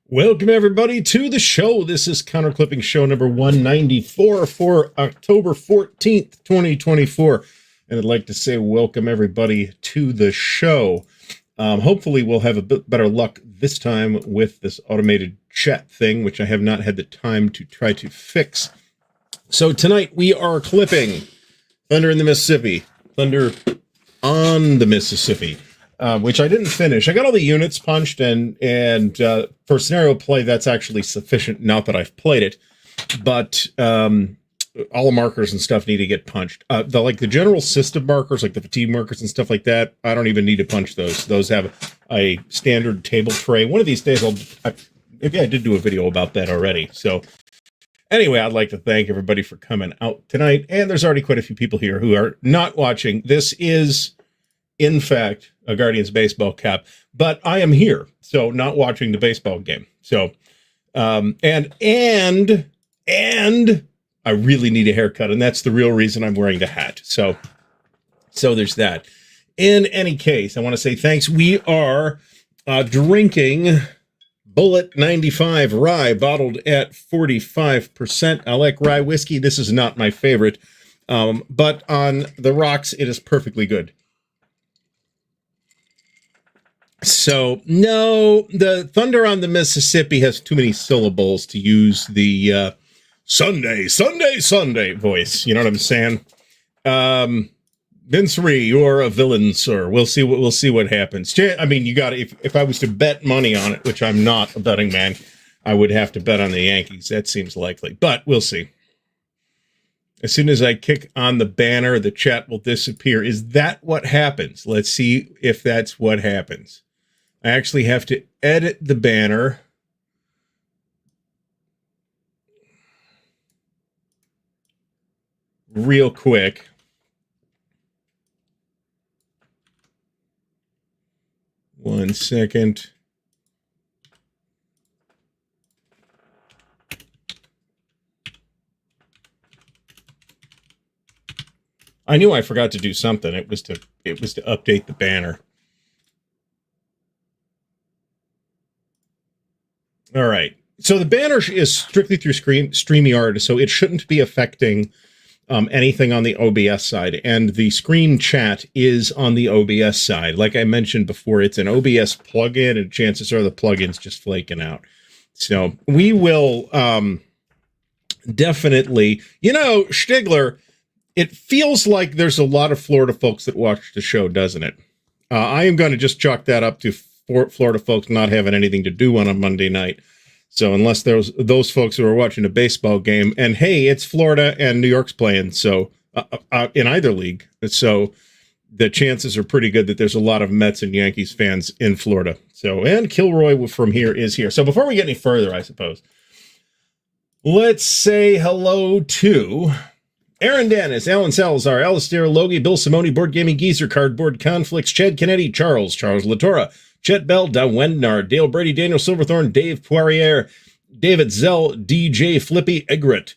Welcome, everybody, to the show. This is Counterclipping show number 194 for October 14th, 2024. And I'd like to say welcome, everybody, to the show. Hopefully, we'll have a bit better luck this time with this automated chat thing, which I have not had the time to try to fix. So tonight, we are clipping Thunder in the Mississippi. Thunder on the Mississippi. Which I didn't finish. I got all the units punched, and for scenario play, that's actually sufficient now that I've played it. But all the markers and stuff need to get punched. The general system markers, like the fatigue markers and stuff like that, I don't even need to punch those. Those have a standard table tray. One of these days, maybe I did do a video about that already. So anyway, I'd like to thank everybody for coming out tonight. And there's already quite a few people here who are not watching. This is, in fact, a Guardians baseball cap, but I am here, so not watching the baseball game. So, and I really need a haircut, and that's the real reason I'm wearing the hat. So there's that. In any case, I want to say thanks. We are drinking Bullet 95 rye, bottled at 45%. I like rye whiskey. This is not my favorite, but on the rocks, it is perfectly good. So, no, the Thunder on the Mississippi has too many syllables to use the Sunday voice. You know what I'm saying? Vince Ree, you're a villain, sir. We'll see what happens. I mean, you got to, if I was to bet money on it, which I'm not a betting man, I would have to bet on the Yankees. That seems likely, but we'll see. As soon as I kick on the banner, the chat will disappear. Is that what happens? Let's see if that's what happens. I actually have to edit the banner. Real quick. One second. I knew I forgot to do something. It was to update the banner. All right. So the banner is strictly through StreamYard, so it shouldn't be affecting anything on the OBS side. And the screen chat is on the OBS side. Like I mentioned before, it's an OBS plugin, and chances are the plugin's just flaking out. So we will definitely, Stigler, it feels like there's a lot of Florida folks that watch the show, doesn't it? I am going to just chalk that up to Florida folks not having anything to do on a Monday night. So unless there's those folks who are watching a baseball game, and hey, it's Florida and New York's playing, so in either league. So the chances are pretty good that there's a lot of Mets and Yankees fans in Florida. So, and Kilroy from here is here. So before we get any further, I suppose, let's say hello to Aaron Dennis, Alan Salazar, Alistair Logie, Bill Simone, Board Gaming Geezer, Cardboard Conflicts, Chad Kennedy, Charles Latorra, Chet Bell, Don Wendnar, Dale Brady, Daniel Silverthorne, Dave Poirier, David Zell, DJ Flippy Egret,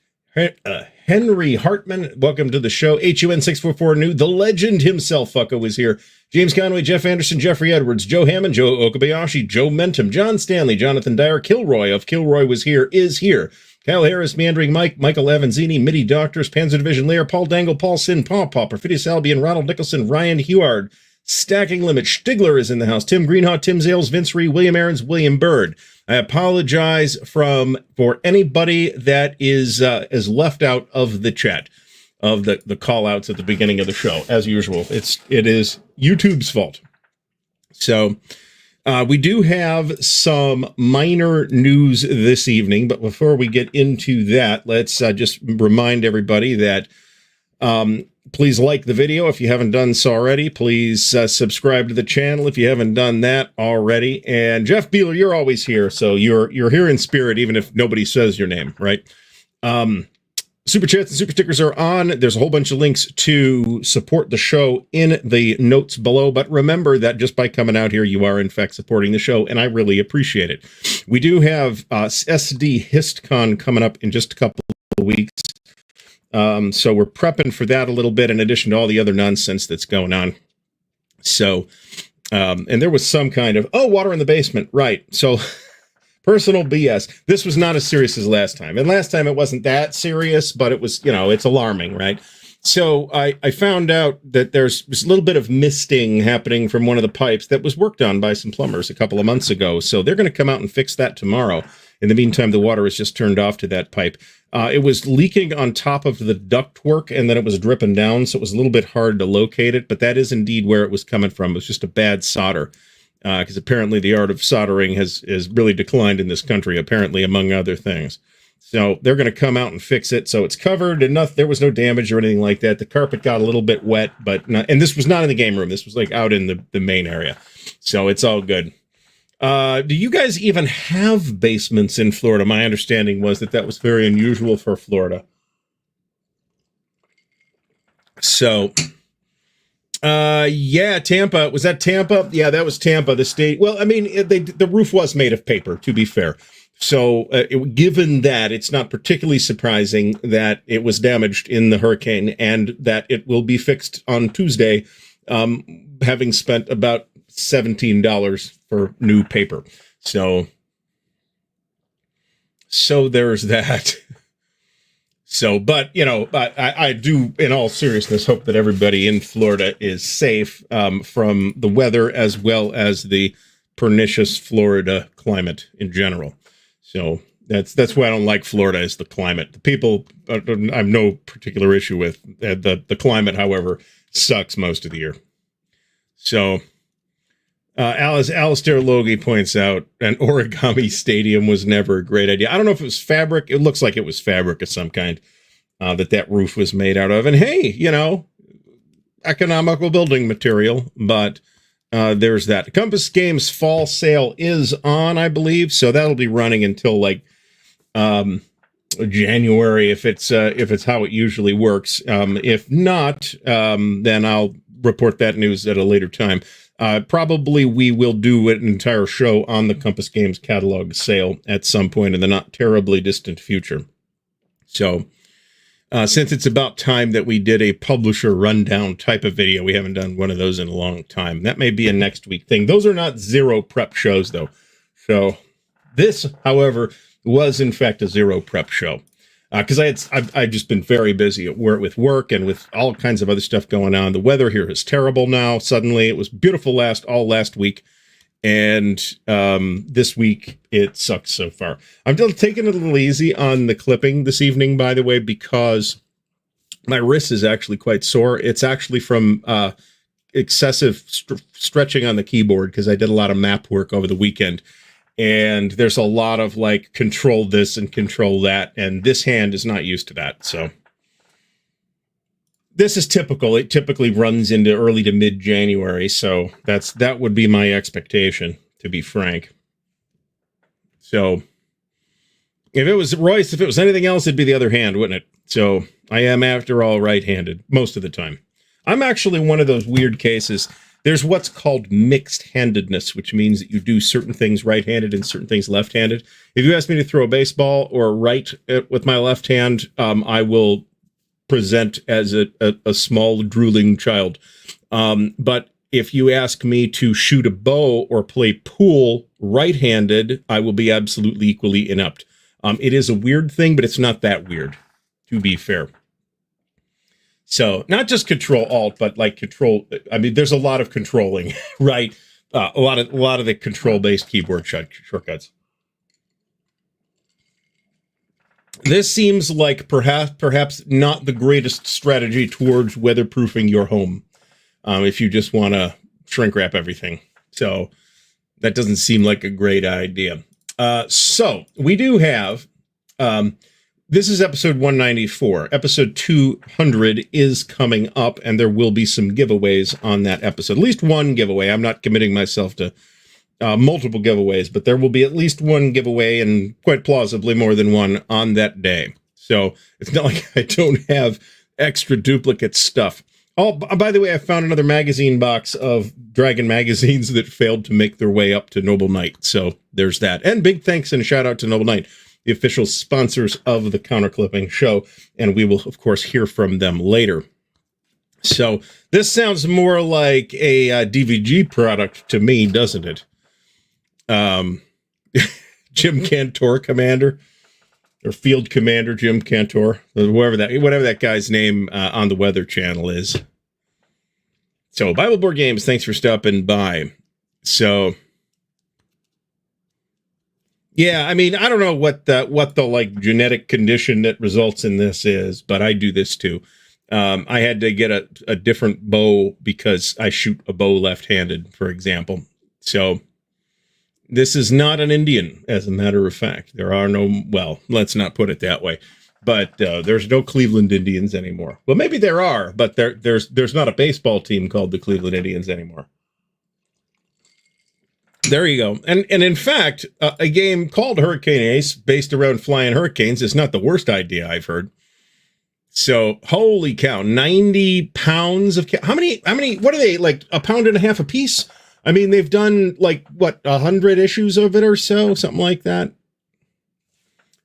Henry Hartman, welcome to the show, HUN644 New, the legend himself, fucko, is here, James Conway, Jeff Anderson, Jeffrey Edwards, Joe Hammond, Joe Okabayashi, Joe Mentum, John Stanley, Jonathan Dyer, Kilroy of Kilroy was here, is here, Kyle Harris, Meandering Mike, Michael Avanzini, Midi Doctors, Panzer Division Lair, Paul Dangle, Paul Sin, Paw Paw, Perfidious Albion, Ronald Nicholson, Ryan Heward, Stacking Limit, Stigler is in the house, Tim Greenhaw, Tim Zales, Vince Ree, William Aarons, William Bird. I apologize for anybody that is left out of the chat, of the call outs at the beginning of the show. As usual, it is YouTube's fault. So we do have some minor news this evening, but before we get into that, let's just remind everybody that please like the video if you haven't done so already. Please subscribe to the channel if you haven't done that already. And Jeff Beeler, you're always here, so you're here in spirit, even if nobody says your name, right? Super chats and super stickers are on. There's a whole bunch of links to support the show in the notes below. But remember that just by coming out here, you are in fact supporting the show, and I really appreciate it. We do have SD HistCon coming up in just a couple of weeks. So we're prepping for that a little bit, in addition to all the other nonsense that's going on. So, and there was some kind of, water in the basement. Right. So Personal BS. This was not as serious as last time. And last time it wasn't that serious, but it was, it's alarming, right? So I found out that there's a little bit of misting happening from one of the pipes that was worked on by some plumbers a couple of months ago. So they're going to come out and fix that tomorrow. In the meantime, the water is just turned off to that pipe. It was leaking on top of the ductwork, and then it was dripping down, so it was a little bit hard to locate it. But that is indeed where it was coming from. It was just a bad solder, because apparently the art of soldering has really declined in this country, apparently, among other things. So they're going to come out and fix it. So it's covered, and there was no damage or anything like that. The carpet got a little bit wet, and this was not in the game room. This was like out in the main area. So it's all good. Do you guys even have basements in Florida? My understanding was that was very unusual for Florida. So, yeah, Tampa. Was that Tampa? Yeah, that was Tampa, the state. Well, I mean, the roof was made of paper, to be fair. So, given that, it's not particularly surprising that it was damaged in the hurricane and that it will be fixed on Tuesday, having spent about $17 for new paper. So there's that. So, but, I do, in all seriousness, hope that everybody in Florida is safe from the weather as well as the pernicious Florida climate in general. So that's why I don't like Florida, is the climate. The people I have no particular issue with. The climate, however, sucks most of the year. So Alistair Logie points out an origami stadium was never a great idea. I don't know if it was fabric. It looks like it was fabric of some kind that roof was made out of. And hey, economical building material, but there's that. Compass Games fall sale is on, I believe, so that'll be running until like January if it's how it usually works. If not, then I'll report that news at a later time. Probably we will do an entire show on the Compass Games catalog sale at some point in the not terribly distant future. So, since it's about time that we did a publisher rundown type of video, we haven't done one of those in a long time. That may be a next week thing. Those are not zero prep shows, though. So, this, however, was in fact a zero prep show. Because I've just been very busy at with work and with all kinds of other stuff going on. The weather here is terrible now. Suddenly, it was beautiful all last week, and this week it sucks so far. I'm still taking it a little easy on the clipping this evening, by the way, because my wrist is actually quite sore. It's actually from excessive stretching on the keyboard because I did a lot of map work over the weekend. And there's a lot of like control this and control that. And this hand is not used to that. So this is typical. It typically runs into early to mid-January. So that would be my expectation, to be frank. So if it was Royce, if it was anything else, it'd be the other hand, wouldn't it? So I am, after all, right-handed most of the time. I'm actually one of those weird cases. There's what's called mixed-handedness, which means that you do certain things right-handed and certain things left-handed. If you ask me to throw a baseball or write with my left hand, I will present as a small, drooling child. But if you ask me to shoot a bow or play pool right-handed, I will be absolutely equally inept. It is a weird thing, but it's not that weird, to be fair. So not just Control-Alt, but like control. I mean, there's a lot of controlling, right? A lot of the control-based keyboard shortcuts. This seems like perhaps not the greatest strategy towards weatherproofing your home, if you just want to shrink wrap everything. So that doesn't seem like a great idea. So we do have. This is episode 194. Episode 200 is coming up, and there will be some giveaways on that episode. At least one giveaway. I'm not committing myself to multiple giveaways, but there will be at least one giveaway, and quite plausibly more than one on that day. So it's not like I don't have extra duplicate stuff. Oh, by the way, I found another magazine box of Dragon magazines that failed to make their way up to Noble Knight. So there's that. And big thanks and a shout out to Noble Knight, the official sponsors of the Counterclipping show, and we will, of course, hear from them later. So this sounds more like a DVG product to me, doesn't it? Jim Cantor commander, or field commander Jim Cantor, or whatever that guy's name on the Weather Channel is. So, Bible Board Games, thanks for stopping by. So, yeah, I mean, I don't know what the like genetic condition that results in this is, but I do this too. I had to get a different bow because I shoot a bow left-handed, for example. So this is not an Indian, as a matter of fact. There are no, well, let's not put it that way. But there's no Cleveland Indians anymore. Well, maybe there are, but there's not a baseball team called the Cleveland Indians anymore. There you go. And in fact, a game called Hurricane Ace, based around flying hurricanes, is not the worst idea I've heard. So, holy cow, 90 pounds of... How many, what are they, like a pound and a half a piece? I mean, they've done, like, what, 100 issues of it or so? Something like that.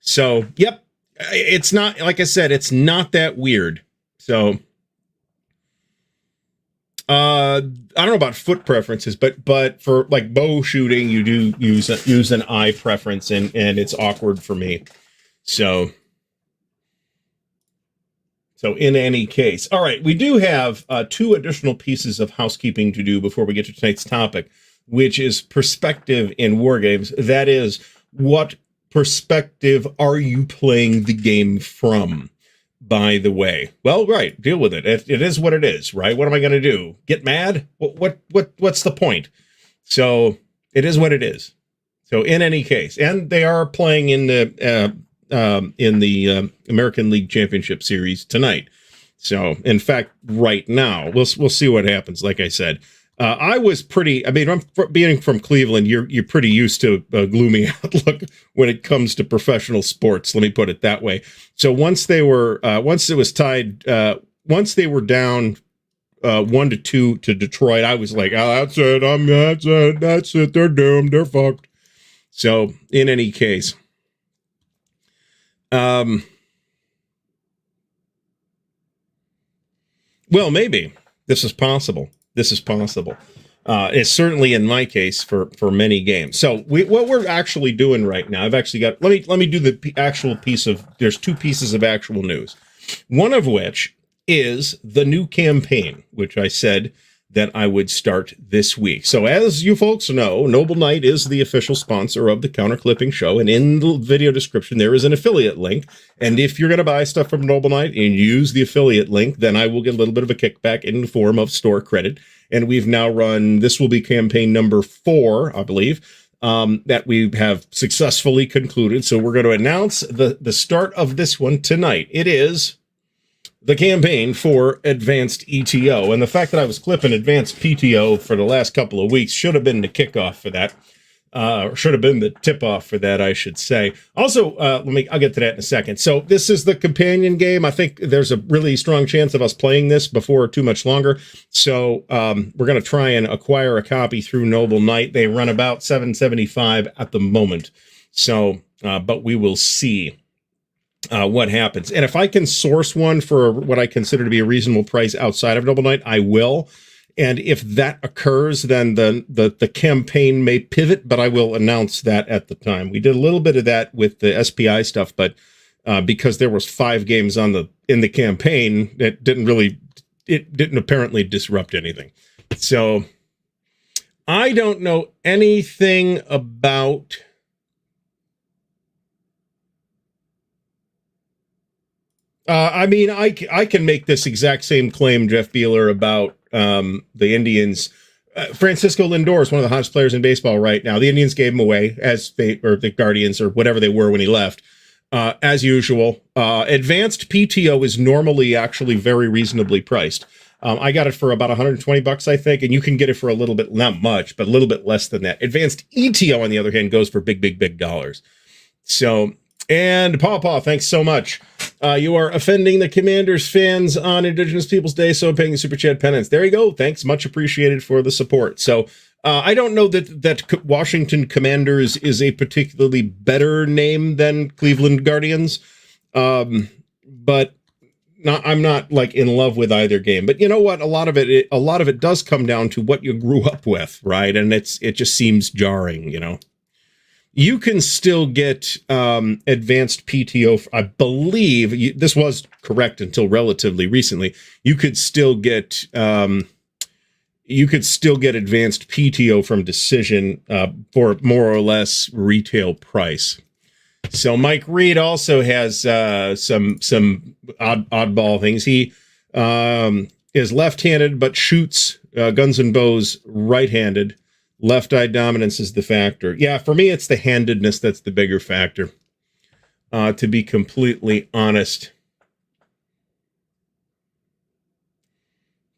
So, yep. It's not, like I said, it's not that weird. So, I don't know about foot preferences, but for like bow shooting, you do use an eye preference, and it's awkward for me. So in any case, all right, we do have 2 additional pieces of housekeeping to do before we get to tonight's topic, which is perspective in Wargames. That is, what perspective are you playing the game from, by the way? Well, right, deal with it. It is what it is, right? What am I going to do? Get mad? What's the point? So it is what it is. So in any case, and they are playing in the American League Championship Series tonight. So in fact, right now, we'll see what happens. Like I said, I was pretty, I mean, being from Cleveland, you're pretty used to a gloomy outlook when it comes to professional sports. Let me put it that way. So once it was tied, once they were down 1-2 to Detroit, I was like, oh, that's it. They're doomed. They're fucked. So in any case, well, maybe this is possible. It's certainly in my case for many games. So what we're actually doing right now, I've actually got, let me do the actual piece of, there's 2 pieces of actual news. One of which is the new campaign, which I said that I would start this week. So as you folks know, Noble Knight is the official sponsor of the Counter Clipping Show, and in the video description there is an affiliate link. And if you're going to buy stuff from Noble Knight and use the affiliate link, then I will get a little bit of a kickback in the form of store credit. And we've now run, this will be campaign number 4, I believe, that we have successfully concluded. So we're going to announce the start of this one tonight. It is the campaign for Advanced ETO. And the fact that I was clipping Advanced PTO for the last couple of weeks should have been the kickoff for that. Should have been the tip-off for that, I should say. Also, I'll get to that in a second. So this is the companion game. I think there's a really strong chance of us playing this before too much longer. So we're going to try and acquire a copy through Noble Knight. They run about $7.75 at the moment. So, but we will see what happens. And if I can source one for what I consider to be a reasonable price outside of Noble Knight, I will. And if that occurs, then the campaign may pivot, but I will announce that at the time. We did a little bit of that with the SPI stuff, but because there was 5 games in the campaign, it didn't apparently disrupt anything. So I don't know anything about I mean, I can make this exact same claim, Jeff Beeler, about the Indians. Francisco Lindor is one of the hottest players in baseball right now. The Indians gave him away or the Guardians or whatever they were when he left. As usual, Advanced PTO is normally actually very reasonably priced. I got it for about $120, I think, and you can get it for a little bit, not much, but a little bit less than that. Advanced ETO, on the other hand, goes for big dollars. So, and Paw, thanks so much. You are offending the Commanders fans on Indigenous Peoples Day, so paying the Super Chat penance. There you go. Thanks. Much appreciated for the support. So I don't know that Washington Commanders is a particularly better name than Cleveland Guardians, but I'm not like in love with either game. But you know what? A lot of it does come down to what you grew up with, right? And it just seems jarring, you know. you can still get advanced PTO. I believe this was correct until relatively recently. You could still get advanced PTO from Decision for more or less retail price. So Mike Reed also has some oddball things. He is left-handed but shoots guns and bows right-handed. Left-eye dominance is the factor. Yeah, for me, it's the handedness that's the bigger factor, to be completely honest.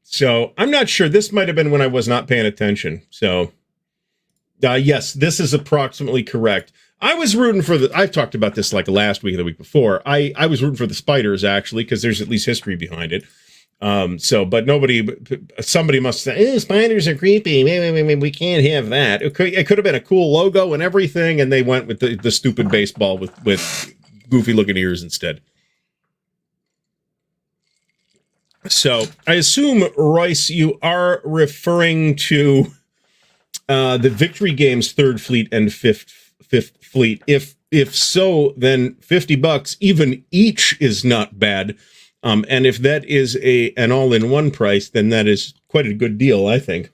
So I'm not sure. This might have been when I was not paying attention. So, yes, this is approximately correct. I was rooting for I've talked about this like last week or the week before. I was rooting for the spiders, actually, because there's at least history behind it. But somebody must say, spiders are creepy. We can't have that. It could have been a cool logo and everything, and they went with the stupid baseball with goofy looking ears instead. So I assume, Royce, you are referring to the Victory Games Third Fleet and Fifth Fleet. If so, then $50 even each is not bad. And if that is an all-in-one price, then that is quite a good deal, I think.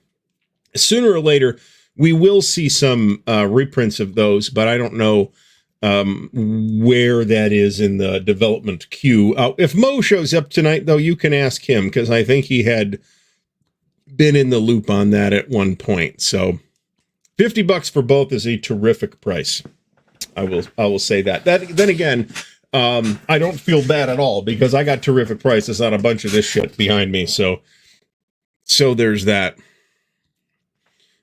Sooner or later, we will see some reprints of those, but I don't know where that is in the development queue. If Mo shows up tonight, though, you can ask him, because I think he had been in the loop on that at one point. So $50 for both is a terrific price. I will say that. Then again, I don't feel bad at all because I got terrific prices on a bunch of this shit behind me. So there's that.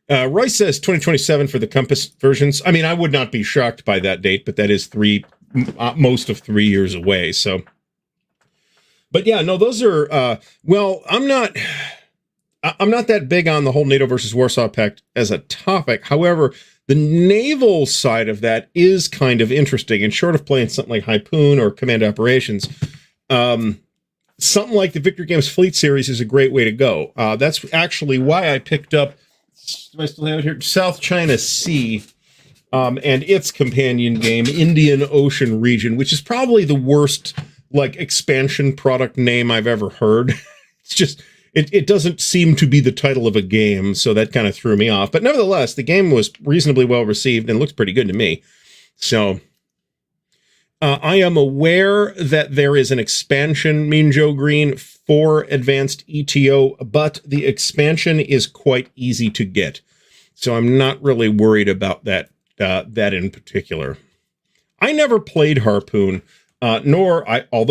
Royce says 2027 for the Compass versions. I mean, I would not be shocked by that date, but that is most of 3 years away. So, but yeah, no, those are, well, I'm not that big on the whole NATO versus Warsaw Pact as a topic. However, the naval side of that is kind of interesting, and short of playing something like Harpoon or Command Operations, something like the Victory Games Fleet Series is a great way to go. That's actually why I picked up, do I still have it here, South China Sea, and its companion game, Indian Ocean Region, which is probably the worst expansion product name I've ever heard. It's just... It doesn't seem to be the title of a game, so that kind of threw me off. But nevertheless, the game was reasonably well received and looks pretty good to me. So I am aware that there is an expansion, Mean Joe Green, for Advanced ETO, but the expansion is quite easy to get. So I'm not really worried about that in particular. I never played Harpoon, although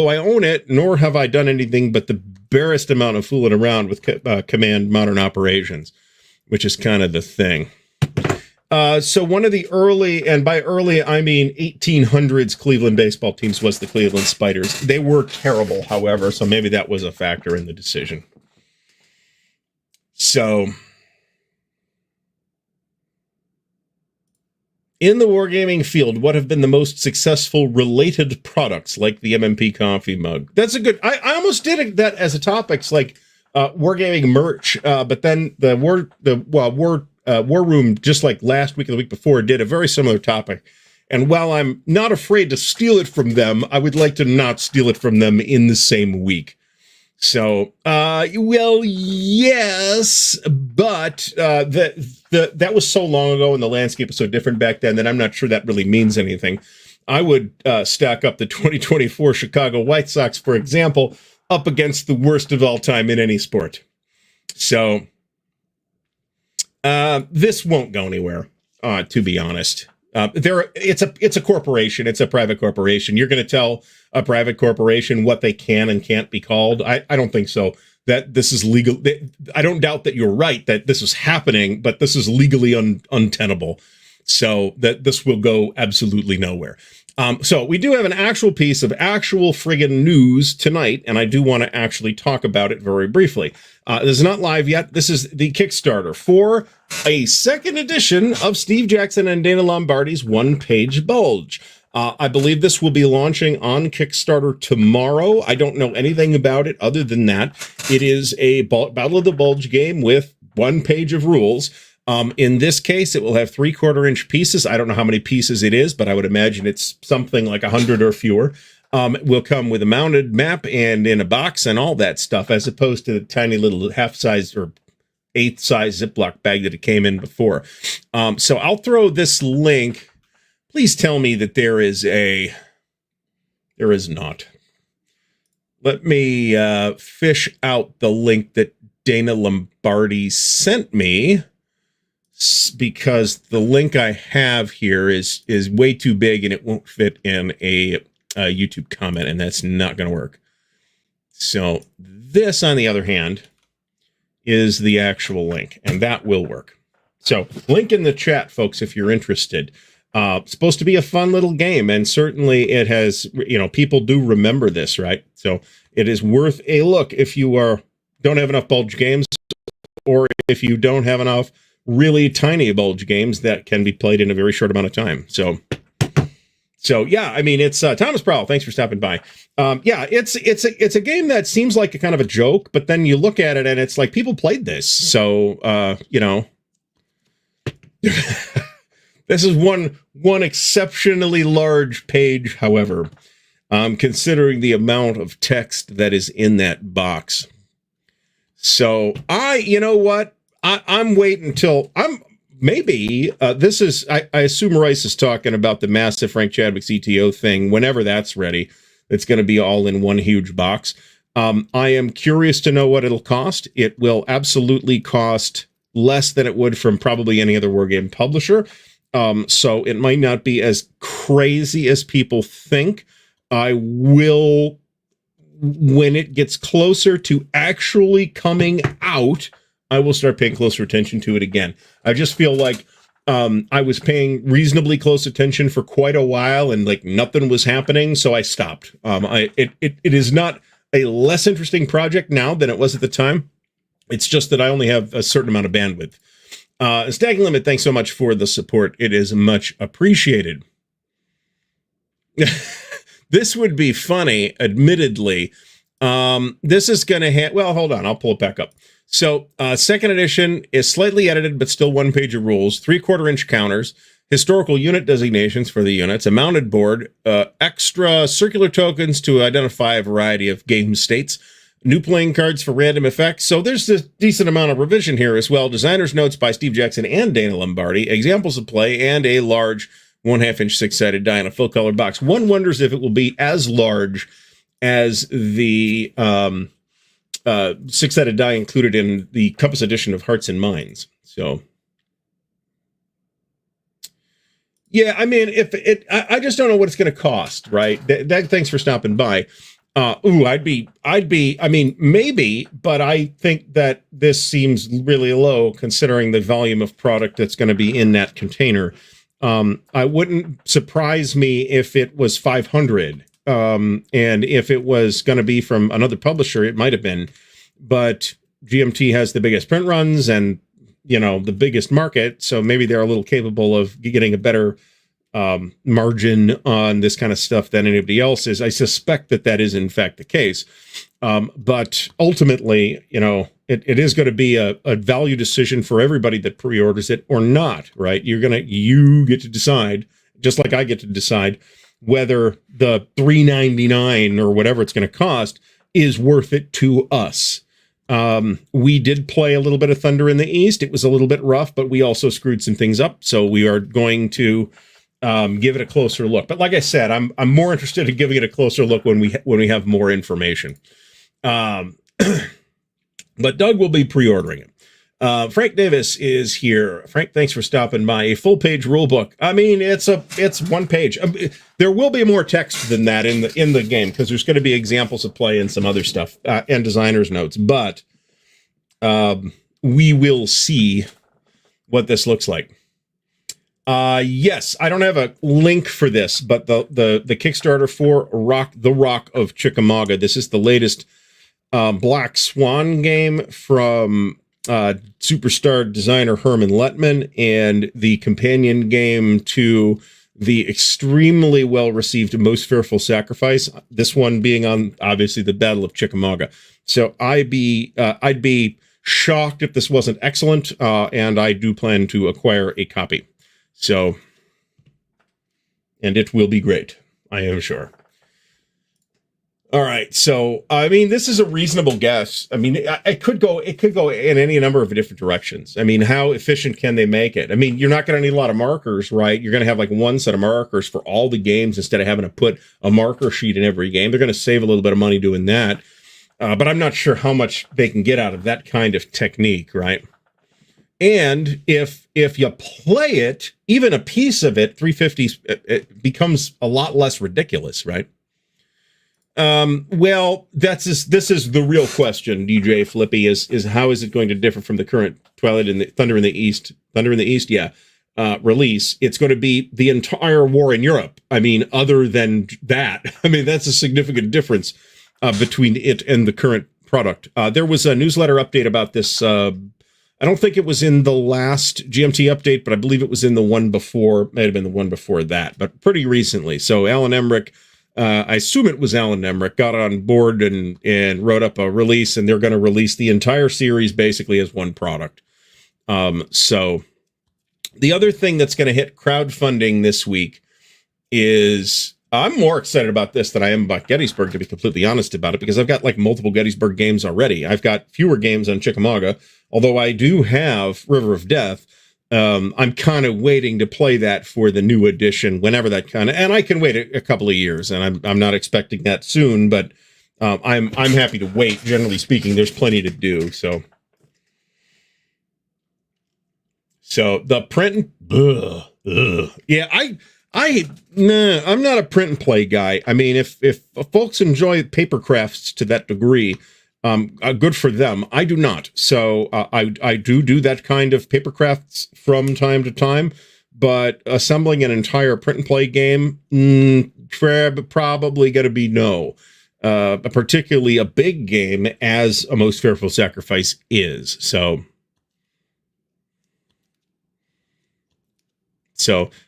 I own it, nor have I done anything but the barest amount of fooling around with Command Modern Operations, which is kind of the thing. So one of the early, and by early I mean 1800s Cleveland baseball teams, was the Cleveland Spiders. They were terrible, however, so maybe that was a factor in the decision. So in the wargaming field, what have been the most successful related products, like the MMP coffee mug? That's a good... I almost did that as a topic, wargaming merch, but then the War Room, just like last week or the week before, did a very similar topic. And while I'm not afraid to steal it from them, I would like to not steal it from them in the same week. So, well, yes, but that was so long ago and the landscape was so different back then that I'm not sure that really means anything. I would stack up the 2024 Chicago White Sox, for example, up against the worst of all time in any sport. So, this won't go anywhere, to be honest. It's a corporation. It's a private corporation. You're going to tell a private corporation what they can and can't be called? I don't think so. That this is legal. I don't doubt that you're right that this is happening, but this is legally untenable. So that this will go absolutely nowhere. So we do have an actual piece of actual friggin' news tonight, and I do want to actually talk about it very briefly. This is not live yet. This is the Kickstarter for a second edition of Steve Jackson and Dana Lombardi's One-Page Bulge. I believe this will be launching on Kickstarter tomorrow. I don't know anything about it other than that. It is a Battle of the Bulge game with one page of rules. In this case, it will have 3/4-inch pieces. I don't know how many pieces it is, but I would imagine it's something like 100 or fewer. It will come with a mounted map and in a box and all that stuff, as opposed to the tiny little half-size or eighth-size Ziploc bag that it came in before. So I'll throw this link. Please tell me that there is not. Let me fish out the link that Dana Lombardi sent me, because the link I have here is way too big and it won't fit in a YouTube comment, and that's not going to work. So this, on the other hand, is the actual link, and that will work. So link in the chat, folks, if you're interested. It's supposed to be a fun little game, and certainly it has, people do remember this, right? So it is worth a look if you don't have enough bulge games, or if you don't have enough really tiny bulge games that can be played in a very short amount of time. So yeah, I mean, it's Thomas Prowl. Thanks for stopping by. Yeah, it's a game that seems like a kind of a joke, but then you look at it and it's like people played this. So this is one exceptionally large page, however, considering the amount of text that is in that box. So I'm waiting until maybe this is, I assume Rice is talking about the massive Frank Chadwick CTO thing. Whenever that's ready, it's going to be all in one huge box. I am curious to know what it'll cost. It will absolutely cost less than it would from probably any other wargame publisher. So it might not be as crazy as people think. I will, when it gets closer to actually coming out, I will start paying closer attention to it again. I just feel like I was paying reasonably close attention for quite a while, and like nothing was happening, so I stopped. It is not a less interesting project now than it was at the time. It's just that I only have a certain amount of bandwidth. Stag Limit, thanks so much for the support. It is much appreciated. This would be funny, admittedly. This is going to well, hold on. I'll pull it back up. So, second edition is slightly edited, but still one page of rules, 3/4-inch counters, historical unit designations for the units, a mounted board, extra circular tokens to identify a variety of game states, new playing cards for random effects. So there's a decent amount of revision here as well. Designer's notes by Steve Jackson and Dana Lombardi, examples of play, and a large 1/2-inch six-sided die in a full color box. One wonders if it will be as large as the six-sided die included in the Compass edition of Hearts and Minds. So, yeah, I mean, I just don't know what it's going to cost, right? Thanks for stopping by. I mean, maybe, but I think that this seems really low considering the volume of product that's going to be in that container. I wouldn't surprise me if it was 500. And if it was going to be from another publisher, it might have been, but GMT has the biggest print runs and, the biggest market. So maybe they're a little capable of getting a better, margin on this kind of stuff than anybody else is. I suspect that is in fact the case. But ultimately, it is going to be a value decision for everybody that pre-orders it or not, right? You get to decide, just like I get to decide, whether the $3.99 or whatever it's going to cost is worth it to us. We did play a little bit of Thunder in the East. It was a little bit rough, but we also screwed some things up. So we are going to give it a closer look. But like I said, I'm more interested in giving it a closer look when we have more information. But Doug will be pre-ordering it. Frank Davis is here. Frank, thanks for stopping by. A full page rule book. I mean, it's one page. There will be more text than that in the game because there's going to be examples of play and some other stuff and designer's notes. But we will see what this looks like. Yes, I don't have a link for this, but the Kickstarter for the Rock of Chickamauga. This is the latest Black Swan game from superstar designer Herman Lettman, and the companion game to the extremely well-received Most Fearful Sacrifice, this one being on, obviously, the Battle of Chickamauga. So I'd be shocked if this wasn't excellent, and I do plan to acquire a copy. So, and it will be great, I am sure. All right, so I mean, this is a reasonable guess. I mean, it could go in any number of different directions. I mean, how efficient can they make it? I mean, you're not going to need a lot of markers, right? You're going to have like one set of markers for all the games instead of having to put a marker sheet in every game. They're going to save a little bit of money doing that, but I'm not sure how much they can get out of that kind of technique, right? And if you play it, even a piece of it, 350, it becomes a lot less ridiculous, right? Well, this is the real question, DJ Flippy, is how is it going to differ from the current Twilight and the Thunder in the East, release? It's going to be the entire war in Europe. I mean, other than that, I mean, that's a significant difference between it and the current product. There was a newsletter update about this. I don't think it was in the last GMT update, but I believe it was in the one before, might have been the one before that, but pretty recently. So Alan Emmerich, I assume it was Alan Emmerich, got on board and wrote up a release, and they're going to release the entire series basically as one product. So the other thing that's going to hit crowdfunding this week is, I'm more excited about this than I am about Gettysburg, to be completely honest about it, because I've got like multiple Gettysburg games already. I've got fewer games on Chickamauga, although I do have River of Death. I'm kind of waiting to play that for the new edition, whenever that and I can wait a couple of years, and I'm not expecting that soon, but I'm happy to wait. Generally speaking, there's plenty to do. So the print, yeah, I'm not a print and play guy. I mean, if folks enjoy paper crafts to that degree, good for them. I do not. So I do that kind of paper crafts from time to time, but assembling an entire print and play game, probably going to be no. Particularly a big game, as A Most Fearful Sacrifice is. So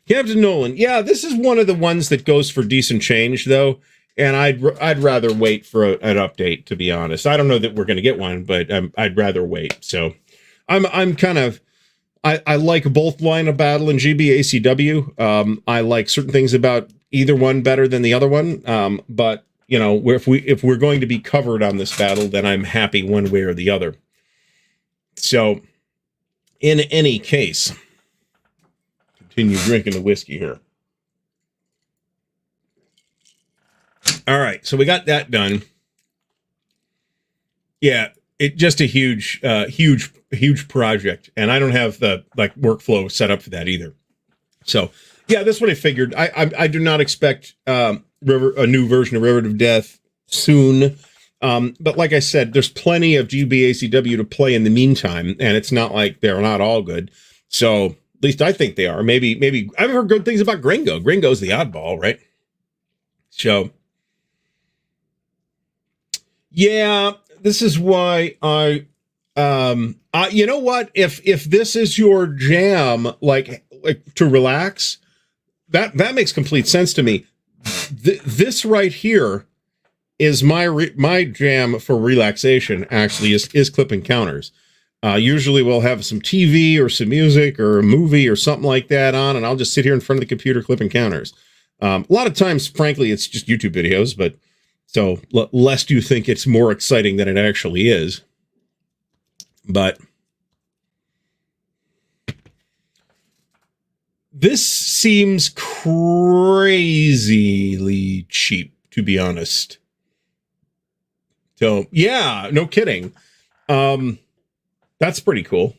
Captain Nolan, yeah, this is one of the ones that goes for decent change, though. And I'd rather wait for an update, to be honest. I don't know that we're going to get one, but I'd rather wait. So I'm kind of, I like both Line of Battle and GBACW. I like certain things about either one better than the other one. But you know, if we're going to be covered on this battle, then I'm happy one way or the other. So in any case, continue drinking the whiskey here. All right, so we got that done. Yeah, it just a huge project, and I don't have the workflow set up for that either. So yeah, that's what I figured. I do not expect a new version of River of Death soon, but like I said, there's plenty of GBACW to play in the meantime, and it's not like they're not all good. So at least I think they are. Maybe I've heard good things about Gringo. Gringo's the oddball, right? So. Yeah, this is why you know what? If this is your jam, like to relax, that makes complete sense to me. This right here is my jam for relaxation. Actually, is clip encounters. Usually we'll have some TV or some music or a movie or something like that on, and I'll just sit here in front of the computer, clip encounters. A lot of times, frankly, it's just YouTube videos, but. So, lest you think it's more exciting than it actually is. But this seems crazily cheap, to be honest. So, yeah, no kidding. That's pretty cool.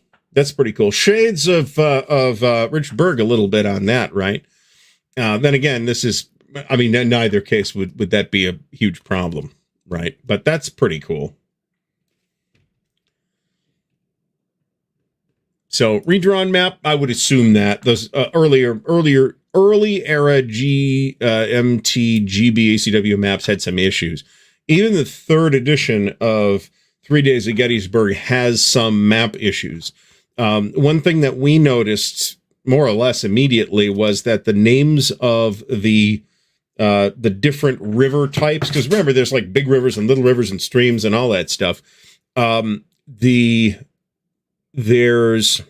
Shades of Rich Berg a little bit on that, right? Then again, this is... I mean, in neither case would that be a huge problem, right? But that's pretty cool. So redrawn map, I would assume that those early era GMT GBACW maps had some issues. Even the third edition of 3 Days of Gettysburg has some map issues. One thing that we noticed more or less immediately was that the names of the different river types, because remember, there's like big rivers and little rivers and streams and all that stuff. there's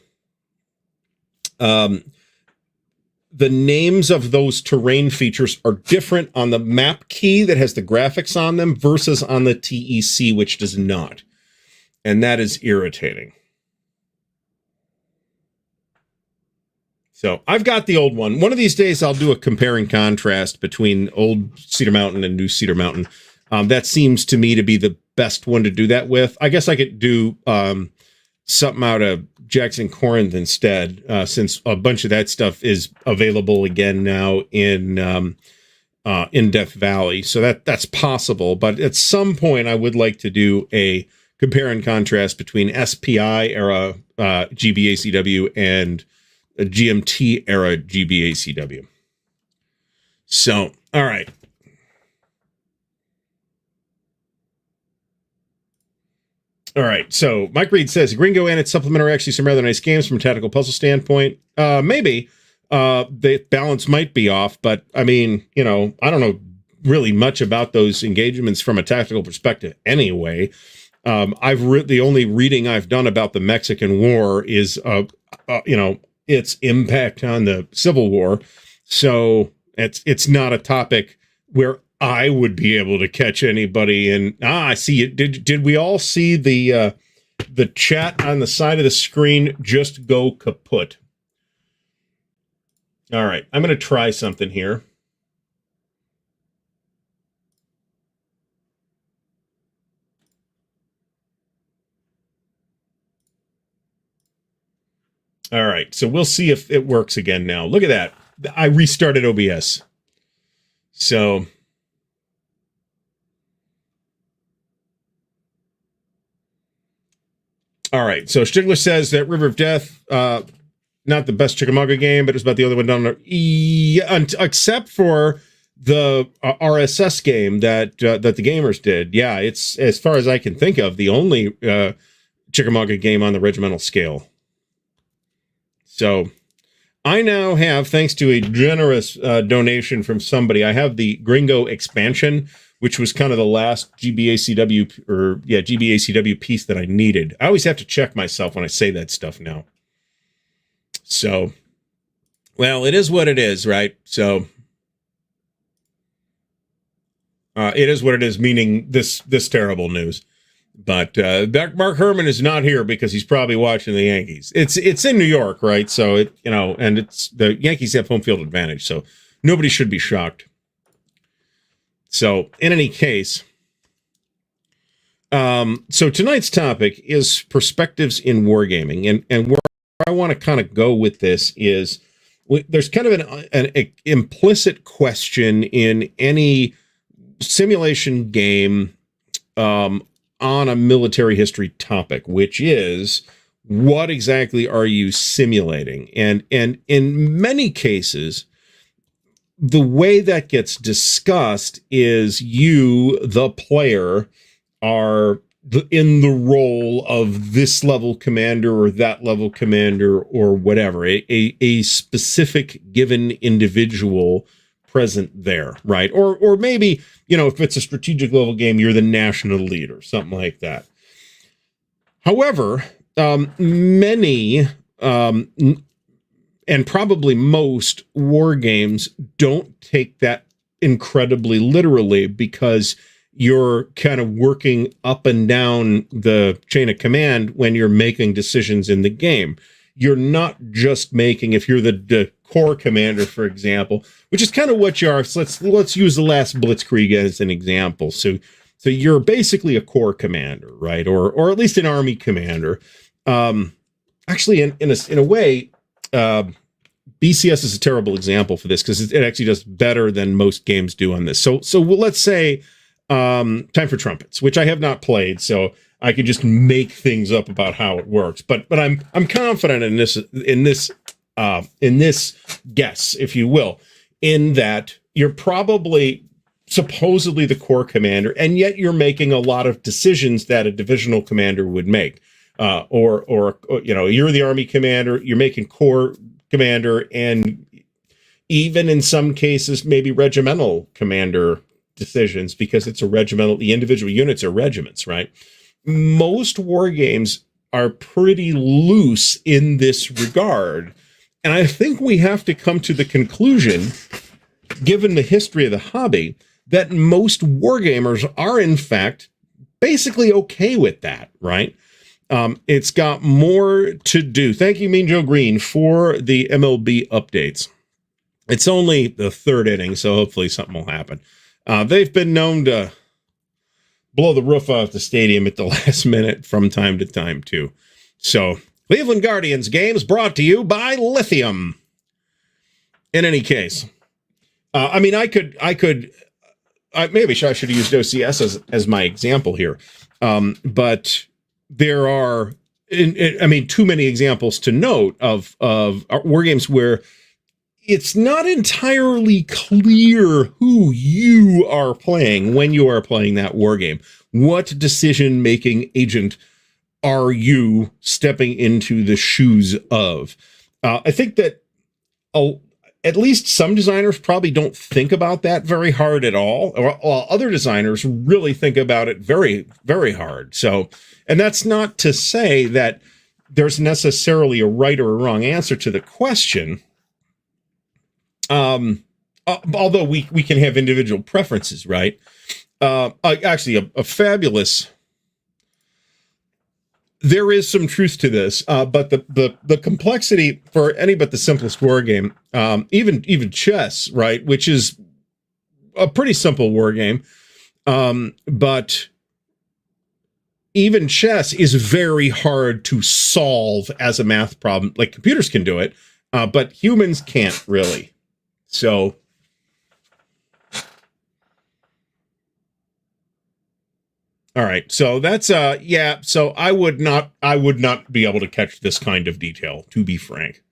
the names of those terrain features are different on the map key that has the graphics on them versus on the TEC, which does not. And that is irritating. So I've got the old one. One of these days, I'll do a compare and contrast between old Cedar Mountain and new Cedar Mountain. That seems to me to be the best one to do that with. I guess I could do something out of Jackson Corinth instead, since a bunch of that stuff is available again now in Death Valley. So that's possible. But at some point, I would like to do a compare and contrast between SPI era GBACW and a GMT era GBACW. So, all right. All right, so Mike Reed says, Gringo and its supplement are actually some rather nice games from a tactical puzzle standpoint. Maybe. The balance might be off, but I mean, I don't know really much about those engagements from a tactical perspective anyway. The only reading I've done about the Mexican War is, its impact on the Civil War. So it's not a topic where I would be able to catch anybody. And I see it. Did we all see the chat on the side of the screen just go kaput? All right, I'm going to try something here. All right, so we'll see if it works again now. Look at that. I restarted OBS. So all right, so Stigler says that River of Death, not the best Chickamauga game, but it's about the other one down there. Except for the RSS game that the gamers did. Yeah, it's, as far as I can think of, the only Chickamauga game on the regimental scale. So I now have, thanks to a generous donation from somebody, I have the Gringo expansion, which was kind of the last GBACW piece that I needed. I always have to check myself when I say that stuff now. So, well, it is what it is, right? So, it is what it is, meaning this terrible news. But Mark Herman is not here because he's probably watching the Yankees. It's in New York, right? So and it's the Yankees have home field advantage, so nobody should be shocked. So, in any case, so tonight's topic is perspectives in wargaming, and where I want to kind of go with this is there's kind of an implicit question in any simulation game on a military history topic, which is, what exactly are you simulating? And in many cases, the way that gets discussed is you, the player, are in the role of this level commander or that level commander or whatever, a specific given individual present there, right? Or maybe, if it's a strategic level game, you're the national leader, something like that. However, many, and probably most war games don't take that incredibly literally, because you're kind of working up and down the chain of command when you're making decisions in the game. You're not just making, if you're the corps commander, for example, which is kind of what you are. So let's use the last Blitzkrieg as an example. So you're basically a corps commander, right? Or at least an army commander. Actually, in a way, BCS is a terrible example for this, because it actually does better than most games do on this. So let's say Time for Trumpets, which I have not played, so I can just make things up about how it works. But I'm confident in this guess, if you will, in that you're probably supposedly the corps commander, and yet you're making a lot of decisions that a divisional commander would make. Or you're the army commander, you're making corps commander, and even in some cases, maybe regimental commander decisions, because it's a regimental, the individual units are regiments, right? most war games are pretty loose in this regard. And I think we have to come to the conclusion, given the history of the hobby, that most wargamers are, in fact, basically okay with that, right? It's got more to do. Thank you, Mean Joe Green, for the MLB updates. It's only the third inning, so hopefully something will happen. They've been known to blow the roof off the stadium at the last minute from time to time, too. So, Cleveland Guardians games brought to you by Lithium. In any case, I mean, maybe I should have used OCS as my example here. But there are, too many examples to note of war games where it's not entirely clear who you are playing when you are playing that war game. What decision-making agent are you stepping into the shoes of? I think that at least some designers probably don't think about that very hard at all, while other designers really think about it very, very hard. So, and that's not to say that there's necessarily a right or a wrong answer to the question. Although we can have individual preferences, right? Actually, a fabulous. There is some truth to this, but the complexity for any but the simplest war game, even chess, right, which is a pretty simple war game, but even chess is very hard to solve as a math problem. Like computers can do it, but humans can't really. So, all right. So that's yeah. So I would not be able to catch this kind of detail, to be frank.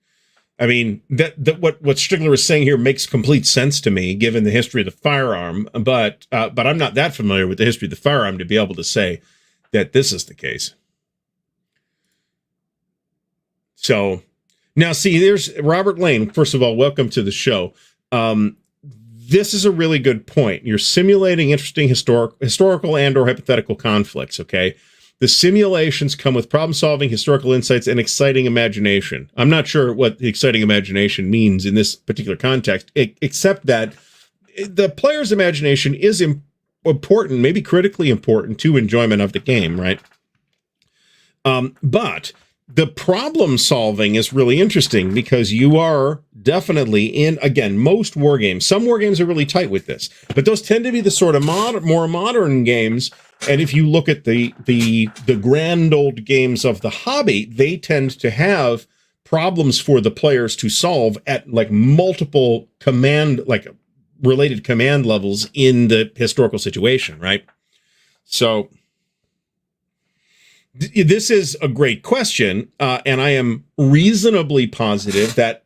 I mean, that what Stigler is saying here makes complete sense to me, given the history of the firearm. But I'm not that familiar with the history of the firearm to be able to say that this is the case. So now, see, there's Robert Lane. First of all, welcome to the show. This is a really good point. You're simulating interesting historical and or hypothetical conflicts, okay? The simulations come with problem-solving, historical insights, and exciting imagination. I'm not sure what the exciting imagination means in this particular context, except that the player's imagination is important, maybe critically important to enjoyment of the game, right? But the problem solving is really interesting because you are definitely in, again, most war games. Some war games are really tight with this, but those tend to be the sort of more modern games. And if you look at the grand old games of the hobby, they tend to have problems for the players to solve at like multiple related command levels in the historical situation, right? So this is a great question, and I am reasonably positive that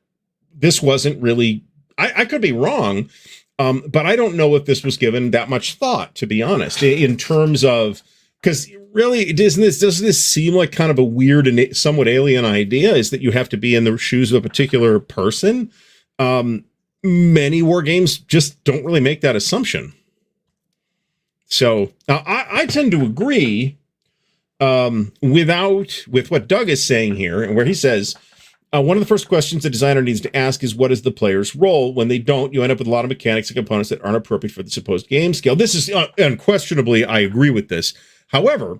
this wasn't really, I could be wrong, but I don't know if this was given that much thought, to be honest, in terms of, because really, doesn't this seem like kind of a weird and somewhat alien idea, is that you have to be in the shoes of a particular person? Many war games just don't really make that assumption. So I tend to agree with what Doug is saying here, and where he says, one of the first questions the designer needs to ask is, what is the player's role? When they don't, you end up with a lot of mechanics and components that aren't appropriate for the supposed game scale. This is unquestionably, I agree with this. However,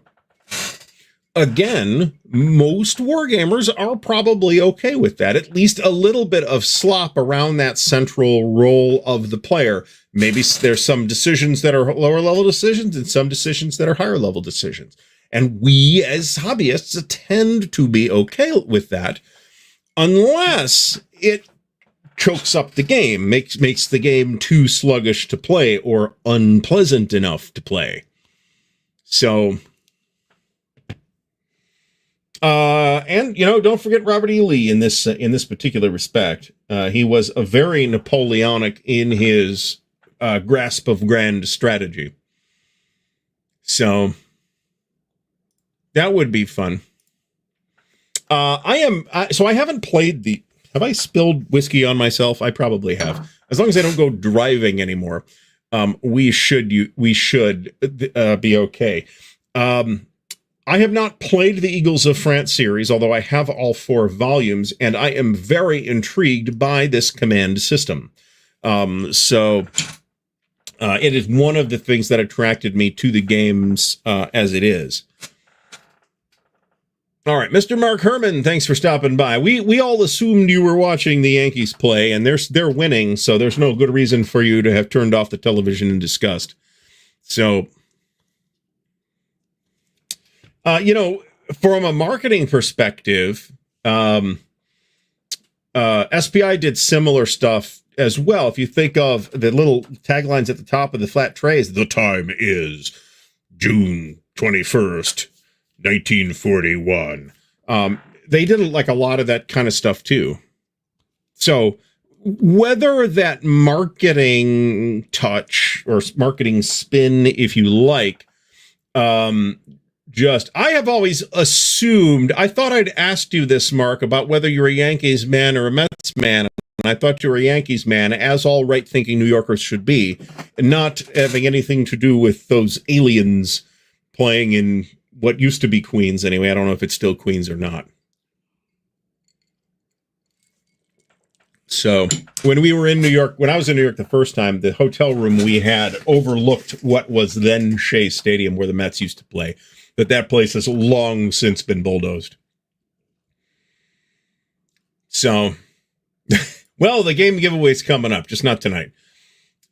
again, most wargamers are probably okay with that. At least a little bit of slop around that central role of the player. Maybe there's some decisions that are lower level decisions and some decisions that are higher level decisions. And we as hobbyists tend to be okay with that, unless it chokes up the game, makes the game too sluggish to play or unpleasant enough to play. So, and don't forget Robert E. Lee in this particular respect. He was a very Napoleonic in his grasp of grand strategy. So that would be fun. So I haven't played have I spilled whiskey on myself? I probably have. As long as I don't go driving anymore, we should be okay. I have not played the Eagles of France series, although I have all 4 volumes, and I am very intrigued by this command system. So it is one of the things that attracted me to the games as it is. All right, Mr. Mark Herman, thanks for stopping by. We all assumed you were watching the Yankees play, and they're winning, so there's no good reason for you to have turned off the television in disgust. So, from a marketing perspective, SPI did similar stuff as well. If you think of the little taglines at the top of the flat trays, the time is June 21st. 1941. They did like a lot of that kind of stuff too. So whether that marketing touch or marketing spin, if you like, I have always assumed, I thought I'd asked you this, Mark, about whether you're a Yankees man or a Mets man. And I thought you were a Yankees man, as all right-thinking New Yorkers should be, and not having anything to do with those aliens playing in what used to be Queens anyway. I don't know if it's still Queens or not. So when we were in New York, when I was in New York the first time, the hotel room we had overlooked what was then Shea Stadium where the Mets used to play. But that place has long since been bulldozed. So, well, the game giveaway's coming up, just not tonight.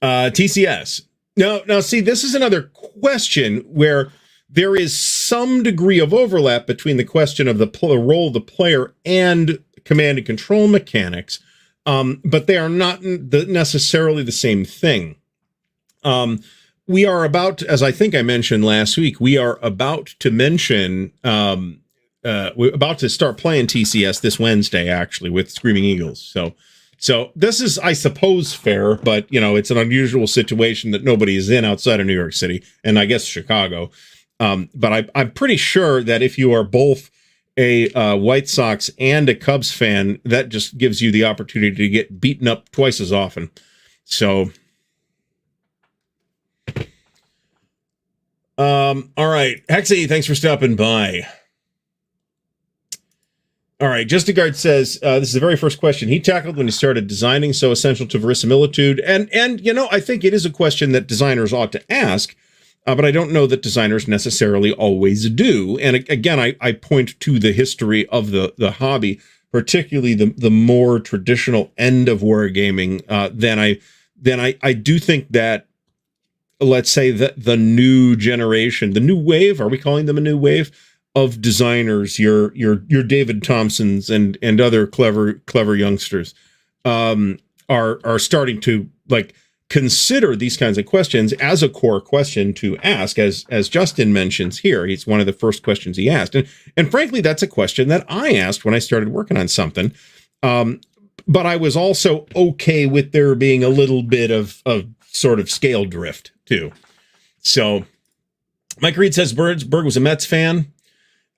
TCS. Now, see, this is another question where there is some degree of overlap between the question of the role of the player and command and control mechanics, but they are not necessarily the same thing. We are about, as I think I mentioned last week, we are about to mention, we're about to start playing TCS this Wednesday, actually, with Screaming Eagles. So this is, I suppose, fair, but, it's an unusual situation that nobody is in outside of New York City, and I guess Chicago. But I'm pretty sure that if you are both a White Sox and a Cubs fan, that just gives you the opportunity to get beaten up twice as often. So, all right. Hexy, thanks for stopping by. All right. Justigard says, this is the very first question he tackled when he started designing, so essential to verisimilitude. And I think it is a question that designers ought to ask. But I don't know that designers necessarily always do. And again, I point to the history of the hobby, particularly the more traditional end of wargaming. Then I do think that, let's say that the new generation, the new wave, are we calling them a new wave of designers? Your David Thompsons and other clever youngsters are starting to consider these kinds of questions as a core question to ask, as Justin mentions here. It's one of the first questions he asked. And frankly, that's a question that I asked when I started working on something. But I was also okay with there being a little bit of sort of scale drift too. So Mike Reed says Berg was a Mets fan.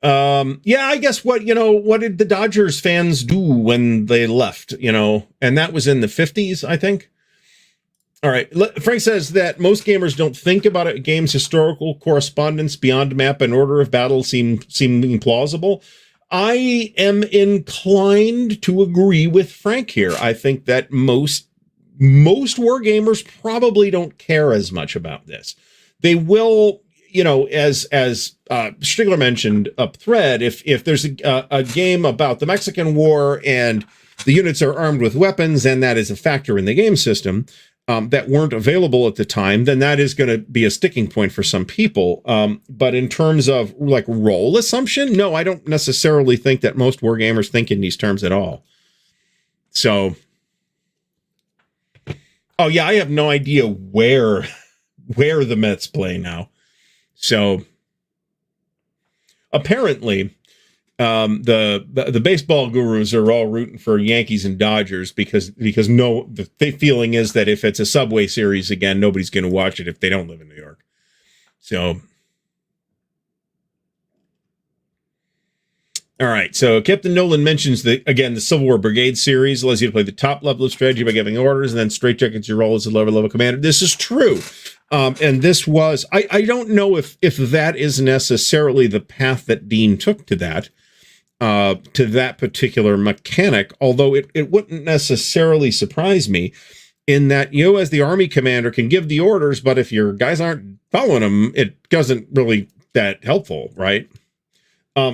Yeah, I guess what did the Dodgers fans do when they left, and that was in the 50s, I think. All right. Frank says that most gamers don't think about a game's historical correspondence beyond map and order of battle seem implausible. I am inclined to agree with Frank here. I think that most wargamers probably don't care as much about this. They will, as Stigler mentioned up thread, if there's a game about the Mexican War and the units are armed with weapons, and that is a factor in the game system, that weren't available at the time, then that is going to be a sticking point for some people. But in terms of role assumption, no, I don't necessarily think that most wargamers think in these terms at all. So, oh yeah, I have no idea where the Mets play now. So apparently, the baseball gurus are all rooting for Yankees and Dodgers because the feeling is that if it's a Subway Series again, nobody's going to watch it if they don't live in New York. So, all right. So Captain Nolan mentions the Civil War Brigade series allows you to play the top level of strategy by giving orders, and then straitjackets your role as a lower level commander. This is true. And this was, I don't know if that is necessarily the path that Dean took to that particular mechanic, although it wouldn't necessarily surprise me in that you as the army commander can give the orders, but if your guys aren't following them, it doesn't really that helpful, right?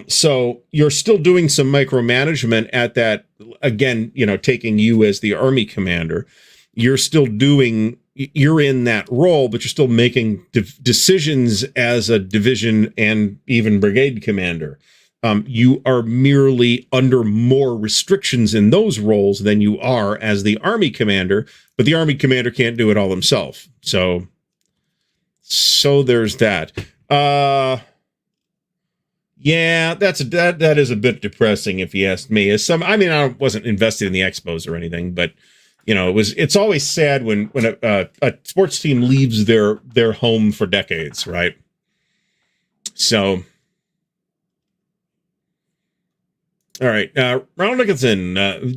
So you're still doing some micromanagement at that, again, taking you as the army commander. You're in that role, but you're still making decisions as a division and even brigade commander. You are merely under more restrictions in those roles than you are as the army commander, but the army commander can't do it all himself. So there's that. Yeah, that is a bit depressing if you ask me. I wasn't invested in the Expos or anything, but it's always sad when a sports team leaves their home for decades, right? So, all right, Ronald Nicholson,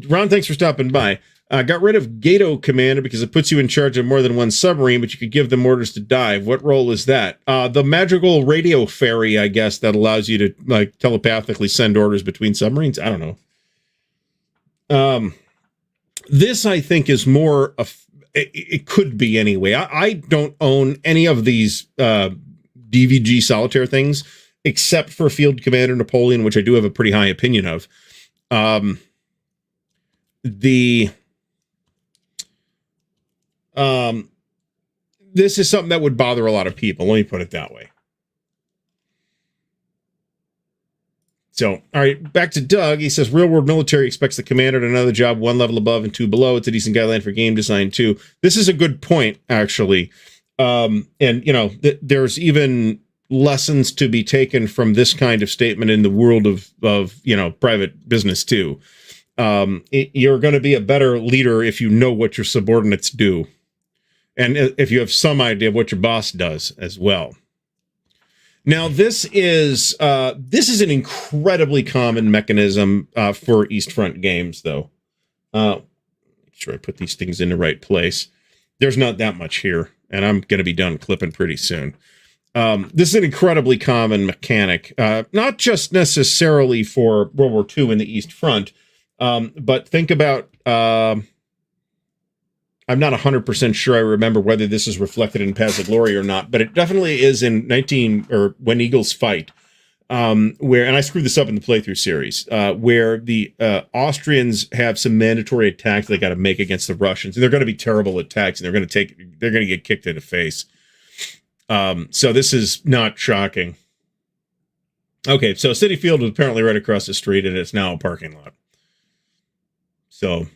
Ron, thanks for stopping by. Got rid of Gato Commander because it puts you in charge of more than one submarine, but you could give them orders to dive. What role is that? The magical radio ferry, I guess, that allows you to telepathically send orders between submarines. I don't know. This, I think, is more it could be anyway. I don't own any of these DVG solitaire things except for Field Commander Napoleon, which I do have a pretty high opinion of. This is something that would bother a lot of people. Let me put it that way. So, all right, back to Doug. He says, Real World Military expects the commander to know the job one level above and two below. It's a decent guideline for game design, too. This is a good point, actually. And, there's even lessons to be taken from this kind of statement in the world of private business, too. You're going to be a better leader if you know what your subordinates do. And if you have some idea of what your boss does as well. Now, this is an incredibly common mechanism for East Front games, though. Make sure I put these things in the right place. There's not that much here, and I'm going to be done clipping pretty soon. This is an incredibly common mechanic, not just necessarily for World War II in the East Front, but think about... I'm not 100% sure I remember whether this is reflected in Paths of Glory or not, but it definitely is in When Eagles Fight, where, and I screwed this up in the playthrough series, where the Austrians have some mandatory attacks they got to make against the Russians, and they're going to be terrible attacks, and they're going to get kicked in the face. So this is not shocking. Okay, so City Field was apparently right across the street, and it's now a parking lot. So...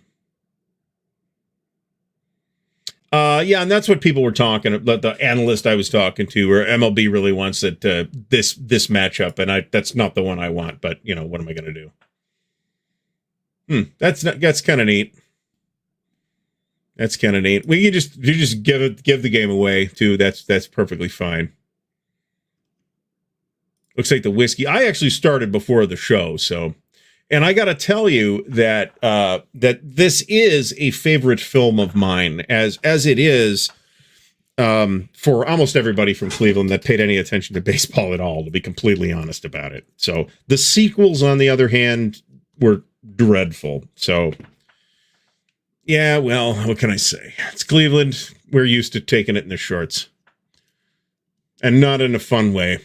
yeah, and that's what people were talking about. The analyst I was talking to, or MLB really wants it this matchup, and that's not the one I want. But what am I going to do? That's kind of neat. That's kind of neat. You just give the game away too. That's perfectly fine. Looks like the whiskey. I actually started before the show, so. And I got to tell you that that this is a favorite film of mine, as it is for almost everybody from Cleveland that paid any attention to baseball at all, to be completely honest about it. So the sequels, on the other hand, were dreadful. So, yeah, well, what can I say? It's Cleveland. We're used to taking it in the shorts. And not in a fun way.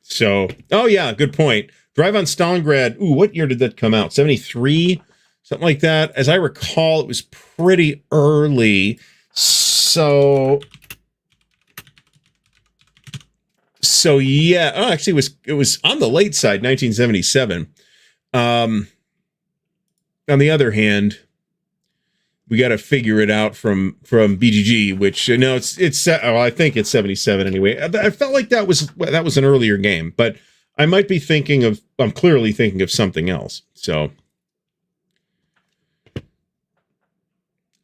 So, oh yeah, good point. Drive on Stalingrad. Ooh, what year did that come out? 73? Something like that. As I recall, it was pretty early. So yeah. Oh, actually, it was on the late side, 1977. On the other hand, we got to figure it out from BGG, which I think it's 77 anyway. I felt like that was an earlier game, but I might be I'm clearly thinking of something else. So,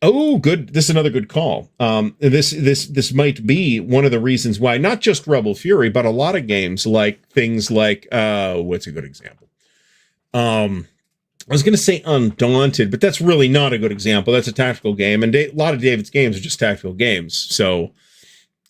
oh, good. This is another good call. This might be one of the reasons why not just Rebel Fury, but a lot of games like things like what's a good example? I was going to say Undaunted, but that's really not a good example. That's a tactical game, and a lot of David's games are just tactical games. So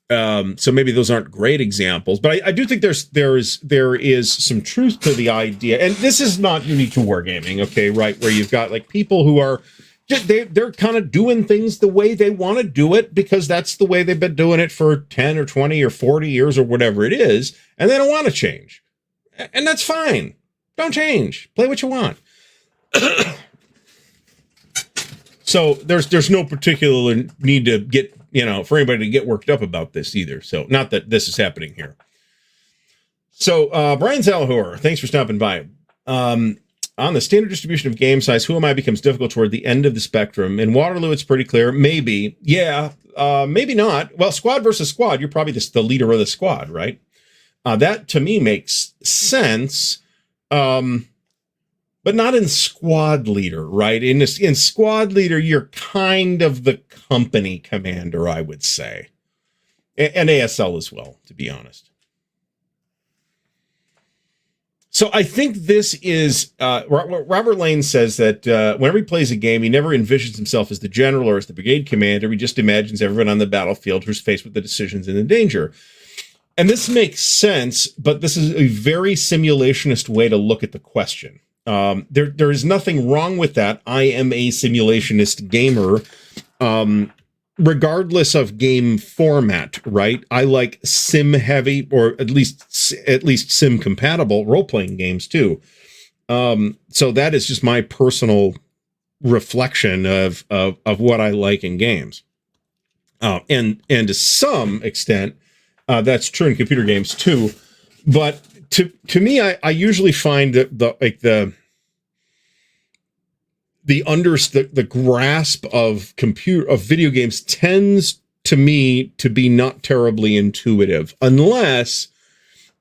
maybe those aren't great examples, but I do think there is some truth to the idea, and this is not unique to wargaming, okay, right? Where you've got like people who are they're kind of doing things the way they want to do it because that's the way they've been doing it for 10 or 20 or 40 years or whatever it is, and they don't want to change, and that's fine. Don't change. Play what you want. So there's no particular need to get, for anybody to get worked up about this either. So not that this is happening here. So Brian Zalhor, thanks for stopping by. On the standard distribution of game size, who am I becomes difficult toward the end of the spectrum. In Waterloo, it's pretty clear. Maybe. Yeah. Maybe not. Well, squad versus squad, you're probably the leader of the squad, right? That to me makes sense. But not in squad leader, right? In squad leader, you're kind of the company commander, I would say. And ASL as well, to be honest. So I think this is, Robert Lane says that whenever he plays a game, he never envisions himself as the general or as the brigade commander. He just imagines everyone on the battlefield who's faced with the decisions and the danger. And this makes sense, but this is a very simulationist way to look at the question. There is nothing wrong with that. I am a simulationist gamer, regardless of game format, right? I like sim heavy, or at least sim compatible role-playing games too. So that is just my personal reflection of what I like in games. And to some extent, that's true in computer games too. But to me, I usually find that the grasp of video games tends to me to be not terribly intuitive, unless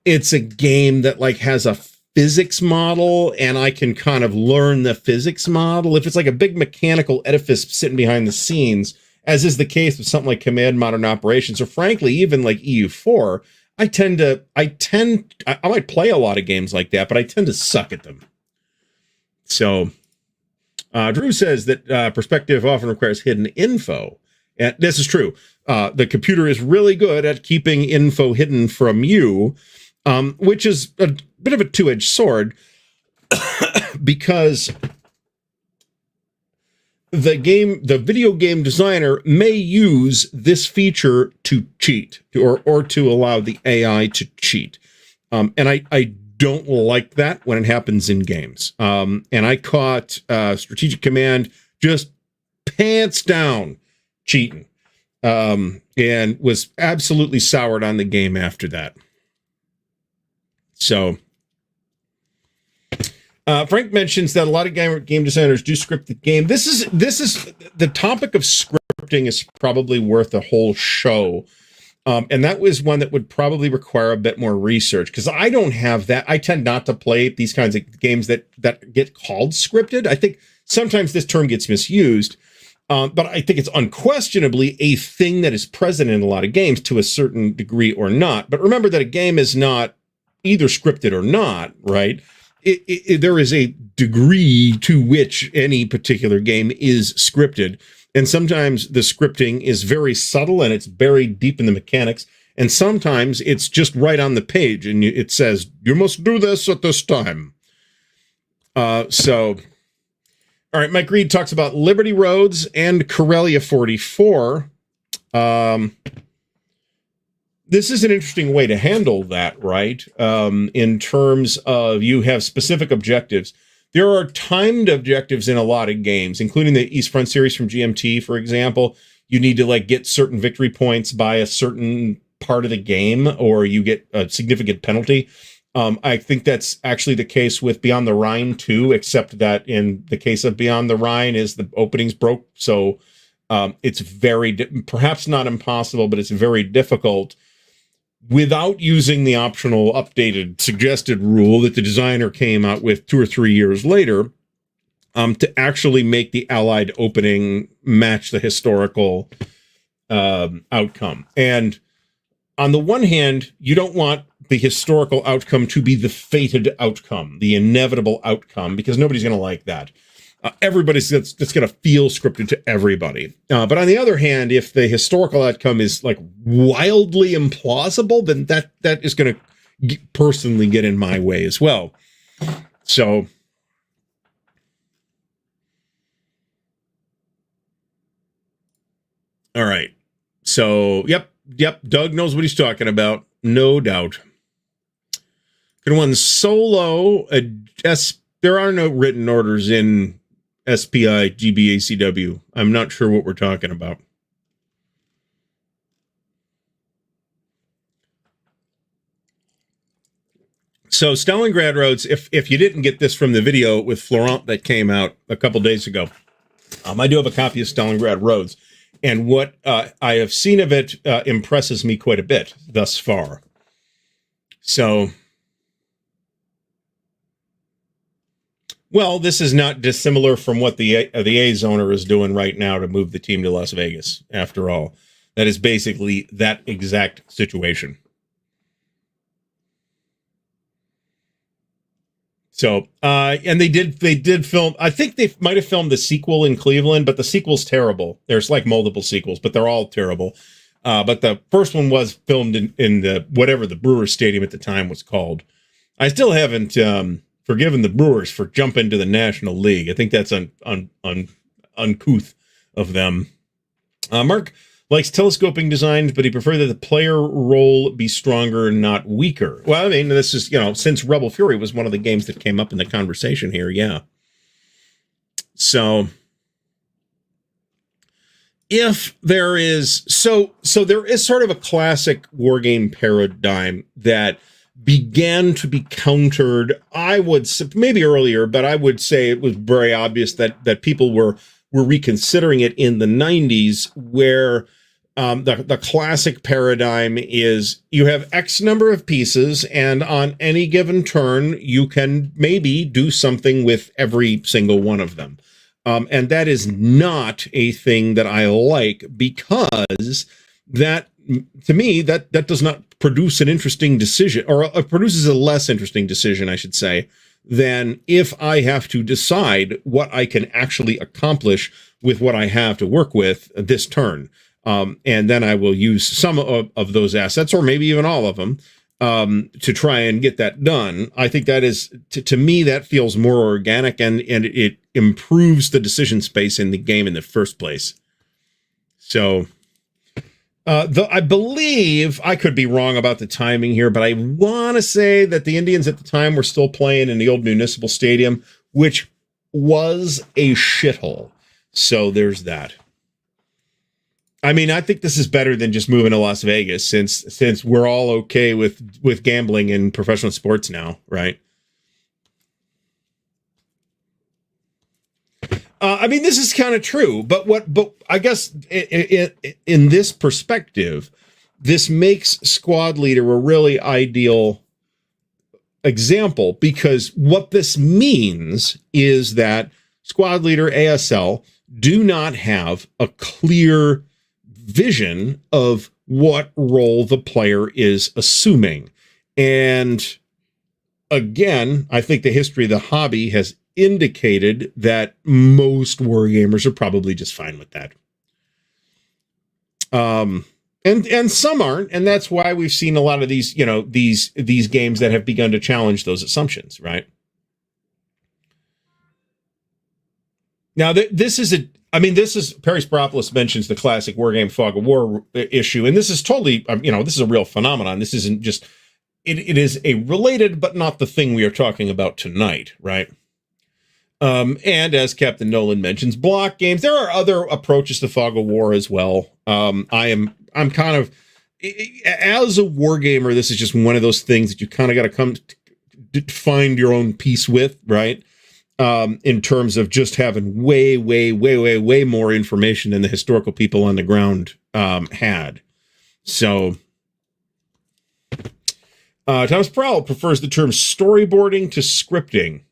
it's a game that like has a physics model and I can kind of learn the physics model. If it's like a big mechanical edifice sitting behind the scenes, as is the case with something like Command Modern Operations, or frankly, even like EU4, I might play a lot of games like that, but I tend to suck at them. So Drew says that perspective often requires hidden info. And this is true. The computer is really good at keeping info hidden from you, which is a bit of a two-edged sword because the video game designer may use this feature to cheat or to allow the AI to cheat. And I don't like that when it happens in games. And I caught Strategic Command just pants down cheating, and was absolutely soured on the game after that. So Frank mentions that a lot of game designers do script the game. This is the topic of scripting is probably worth a whole show. And that was one that would probably require a bit more research because I don't have that. I tend not to play these kinds of games that get called scripted. I think sometimes this term gets misused, but I think it's unquestionably a thing that is present in a lot of games to a certain degree or not. But remember that a game is not either scripted or not, right? There is a degree to which any particular game is scripted. And sometimes the scripting is very subtle and it's buried deep in the mechanics. And sometimes it's just right on the page and it says, you must do this at this time. All right, Mike Reed talks about Liberty Roads and Corellia 44. This is an interesting way to handle that, right? In terms of you have specific objectives. There are timed objectives in a lot of games, including the East Front series from GMT, for example. You need to like get certain victory points by a certain part of the game, or you get a significant penalty. I think that's actually the case with Beyond the Rhine too, except that in the case of Beyond the Rhine is the openings broke. So it's perhaps not impossible, but it's very difficult without using the optional updated suggested rule that the designer came out with 2 or 3 years later, to actually make the Allied opening match the historical outcome. And on the one hand, you don't want the historical outcome to be the fated outcome, the inevitable outcome, because nobody's going to like that. Everybody's that's going to feel scripted to everybody. But on the other hand, if the historical outcome is like wildly implausible, then that is going to personally get in my way as well. So, all right. So, yep. Doug knows what he's talking about. No doubt. Could have won solo. There are no written orders in SPI GBACW. I'm not sure what we're talking about. So Stalingrad Roads, if you didn't get this from the video with Florent that came out a couple days ago, I do have a copy of Stalingrad Roads. And what I have seen of it impresses me quite a bit thus far. So, well, this is not dissimilar from what the A's owner is doing right now to move the team to Las Vegas. After all, that is basically that exact situation. So, and they did film, I think they might have filmed the sequel in Cleveland, but the sequel's terrible. There's like multiple sequels, but they're all terrible. But the first one was filmed in the, whatever the Brewers Stadium at the time was called. I still haven't forgiven the Brewers for jumping to the National League. I think that's uncouth of them. Mark likes telescoping designs, but he preferred that the player role be stronger and not weaker. Well, I mean, this is, since Rebel Fury was one of the games that came up in the conversation here, yeah. So, if there is, so there is sort of a classic wargame paradigm that began to be countered, I would say, maybe earlier, but I would say it was very obvious that people were reconsidering it in the 90s, where the classic paradigm is you have X number of pieces, and on any given turn, you can maybe do something with every single one of them. And that is not a thing that I like, because that, to me, that does not produce an interesting decision, or produces a less interesting decision, I should say, than if I have to decide what I can actually accomplish with what I have to work with this turn. And then I will use some of those assets, or maybe even all of them, to try and get that done. I think that is, to me, that feels more organic, and it improves the decision space in the game in the first place. So, I believe, I could be wrong about the timing here, but I want to say that the Indians at the time were still playing in the old Municipal Stadium, which was a shithole. So there's that. I mean, I think this is better than just moving to Las Vegas, since we're all okay with gambling in professional sports now, right? I mean, this is kind of true, but I guess in this perspective, this makes Squad Leader a really ideal example, because what this means is that Squad Leader ASL do not have a clear vision of what role the player is assuming. And again, I think the history of the hobby has indicated that most wargamers are probably just fine with that. And some aren't, and that's why we've seen a lot of these, these games that have begun to challenge those assumptions, right? Now, this is Perry Sparopoulos mentions the classic Wargame Fog of War issue, and this is totally, this is a real phenomenon. This isn't just, it is a related, but not the thing we are talking about tonight, right? And as Captain Nolan mentions, block games. There are other approaches to Fog of War as well. I'm kind of, as a wargamer, this is just one of those things that you kind of got to come to find your own peace with, right? In terms of just having way more information than the historical people on the ground had. So, Thomas Prowl prefers the term storyboarding to scripting.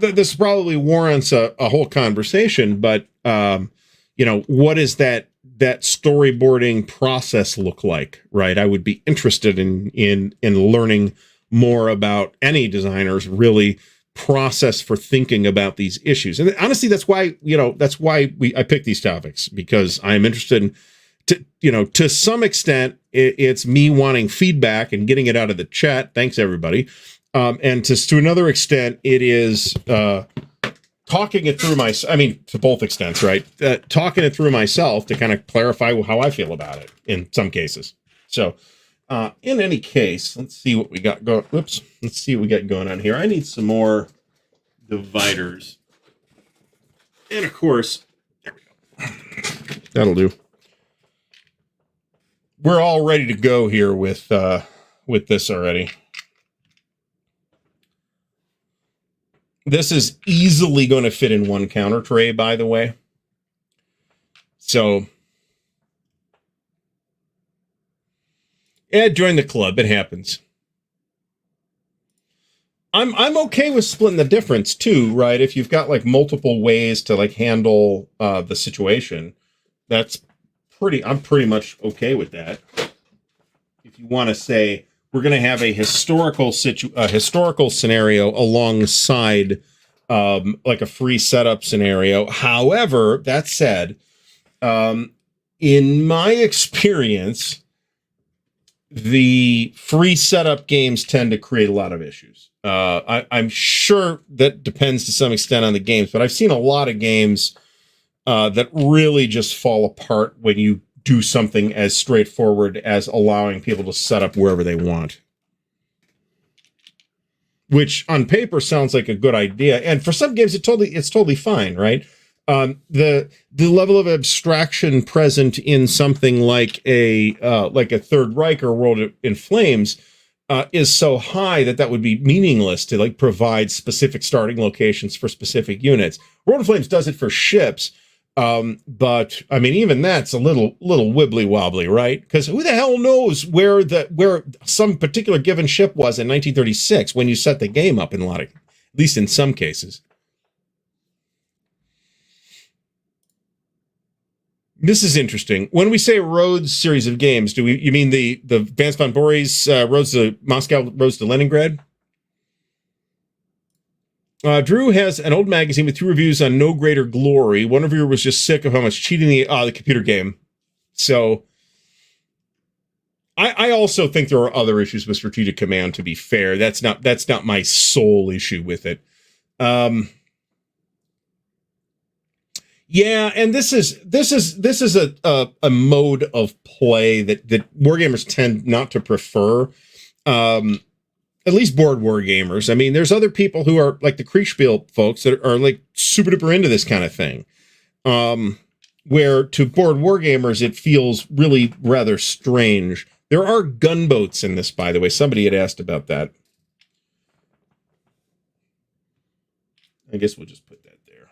This probably warrants a whole conversation, but, what does that that storyboarding process look like, right? I would be interested in learning more about any designer's really process for thinking about these issues. And honestly, that's why I picked these topics, because I'm interested in, to some extent, it's me wanting feedback and getting it out of the chat. Thanks, everybody. And to another extent, it is talking it through to both extents, right? Talking it through myself to kind of clarify how I feel about it in some cases. So, in any case, let's see what we got going. Whoops. Let's see what we got going on here. I need some more dividers. And of course, there we go. That'll do. We're all ready to go here with this already. This is easily going to fit in one counter tray, by the way. So, join the club. It happens. I'm okay with splitting the difference too, right? If you've got like multiple ways to like handle the situation, I'm pretty much okay with that. If you want to say we're going to have a historical scenario alongside like a free setup scenario. However, that said, in my experience, the free setup games tend to create a lot of issues. I'm sure that depends to some extent on the games, but I've seen a lot of games that really just fall apart when you do something as straightforward as allowing people to set up wherever they want. Which on paper sounds like a good idea. And for some games, it's totally fine, right? The level of abstraction present in something like a Third Reich or World in Flames is so high that would be meaningless to like provide specific starting locations for specific units. World in Flames does it for ships, but I mean even that's a little wibbly wobbly, right? Because who the hell knows where some particular given ship was in 1936 when you set the game up, at least in some cases. This is interesting. When we say Rhodes series of games, you mean the Vance von Boris Roads to Moscow, Roads to Leningrad? Drew has an old magazine with 2 reviews on No Greater Glory. One reviewer was just sick of how much cheating the computer game. So I also think there are other issues with Strategic Command, to be fair. That's not my sole issue with it. Yeah, and this is a mode of play that wargamers tend not to prefer. At least board wargamers. I mean, there's other people who are like the Kriegspiel folks that are like super duper into this kind of thing. Where to board wargamers, it feels really rather strange. There are gunboats in this, by the way. Somebody had asked about that. I guess we'll just put that there.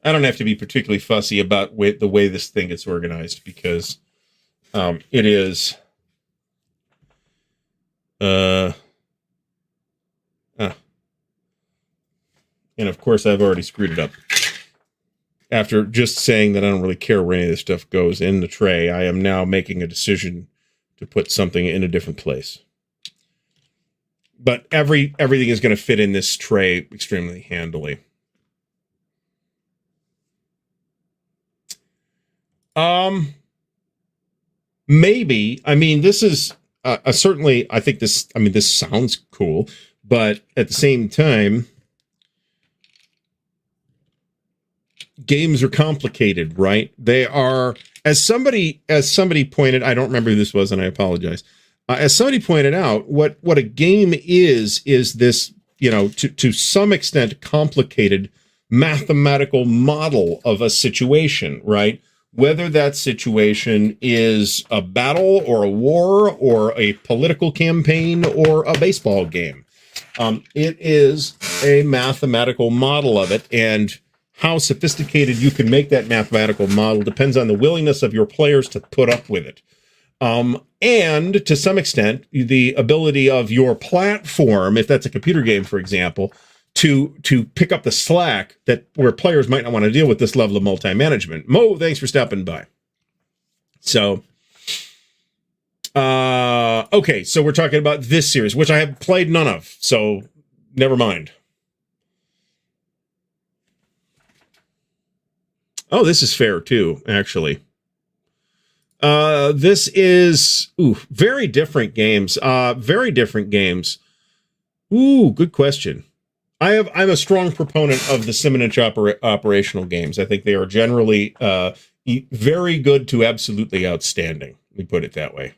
I don't have to be particularly fussy about the way this thing gets organized, because it is and of course I've already screwed it up. After just saying that I don't really care where any of this stuff goes in the tray, I am now making a decision to put something in a different place. But everything is going to fit in this tray extremely handily. Maybe. I mean, this is certainly, I think this sounds cool, but at the same time, games are complicated, right? They are, as somebody pointed, I don't remember who this was, and I apologize. As somebody pointed out, what a game is this, to some extent complicated mathematical model of a situation, right? Whether that situation is a battle or a war or a political campaign or a baseball game. It is a mathematical model of it, and how sophisticated you can make that mathematical model depends on the willingness of your players to put up with it. And to some extent, the ability of your platform, if that's a computer game, for example, to pick up the slack that where players might not want to deal with this level of multi-management. Mo, thanks for stopping by. So, okay, so we're talking about this series, which I have played none of, so never mind. Oh, this is fair too, actually. This is very different games. Very different games. Ooh, good question. I'm a strong proponent of the Simonich operational games. I think they are generally very good to absolutely outstanding. Let me put it that way.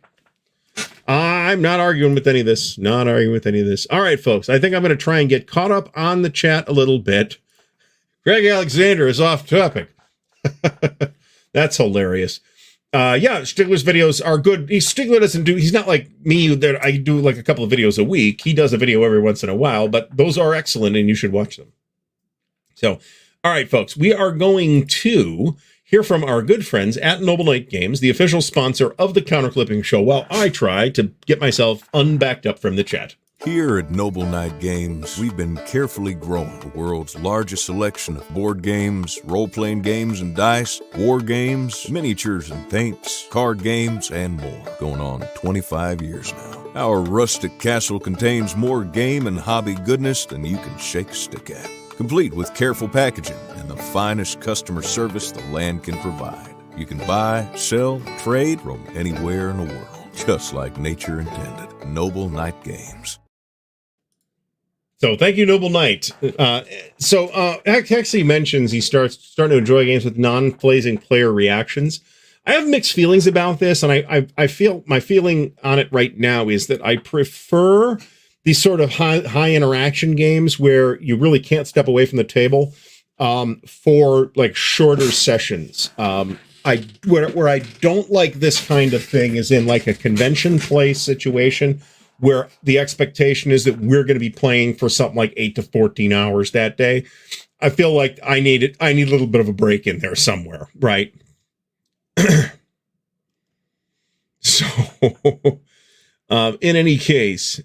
I'm not arguing with any of this. Not arguing with any of this. All right, folks. I think I'm going to try and get caught up on the chat a little bit. Greg Alexander is off topic. That's hilarious. Yeah, Stigler's videos are good. Stigler doesn't do, he's not like me that I do like a couple of videos a week. He does a video every once in a while, but those are excellent and you should watch them. So, all right, folks, we are going to hear from our good friends at Noble Knight Games, the official sponsor of the Counterclipping Show, while I try to get myself unbacked up from the chat. Here at Noble Knight Games, we've been carefully growing the world's largest selection of board games, role-playing games and dice, war games, miniatures and paints, card games, and more. Going on 25 years now. Our rustic castle contains more game and hobby goodness than you can shake a stick at. Complete with careful packaging and the finest customer service the land can provide. You can buy, sell, trade from anywhere in the world, just like nature intended. Noble Knight Games. So thank you, Noble Knight. Actually mentions he's starting to enjoy games with non-phasing player reactions. I have mixed feelings about this, and I feel my feeling on it right now is that I prefer these sort of high interaction games where you really can't step away from the table for like shorter sessions. Where I don't like this kind of thing is in like a convention play situation where the expectation is that we're going to be playing for something like 8 to 14 hours that day. I feel like I need a little bit of a break in there somewhere, right? So, in any case,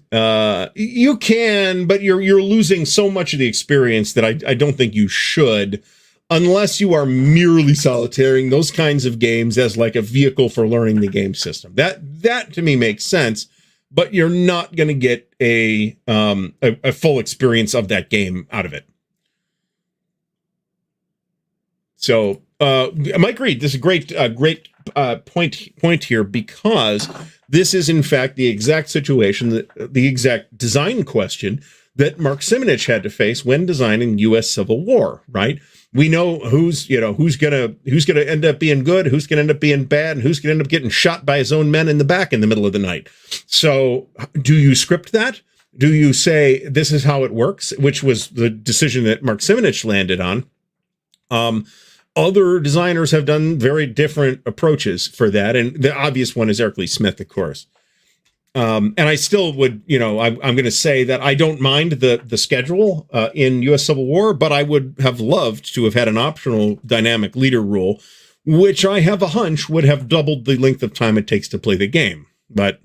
you can, but you're losing so much of the experience that I don't think you should, unless you are merely solitarying those kinds of games as like a vehicle for learning the game system. That to me makes sense. But you're not going to get a full experience of that game out of it. So, Mike Reed, this is a great point here, because this is in fact the exact situation, the exact design question that Mark Simonich had to face when designing U.S. Civil War. Right? We know who's gonna end up being good, who's gonna end up being bad, and who's gonna end up getting shot by his own men in the back in the middle of the night. So, do you script that? Do you say this is how it works? Which was the decision that Mark Simonich landed on. Other designers have done very different approaches for that, and the obvious one is Eric Lee Smith, of course. And I still would, I'm going to say that I don't mind the schedule in U.S. Civil War, but I would have loved to have had an optional dynamic leader rule, which I have a hunch would have doubled the length of time it takes to play the game. But,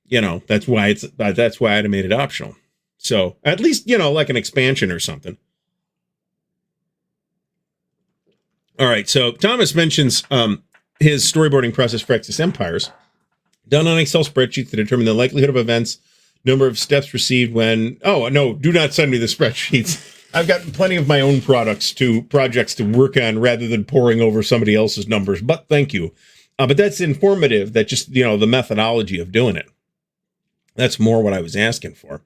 that's why I'd have made it optional. So at least, like an expansion or something. All right. So Thomas mentions his storyboarding process for Axis Empires. Done on Excel spreadsheets to determine the likelihood of events, number of steps received when... Oh, no, do not send me the spreadsheets. I've got plenty of my own projects to work on rather than poring over somebody else's numbers, but thank you. But that's informative, that just, the methodology of doing it. That's more what I was asking for.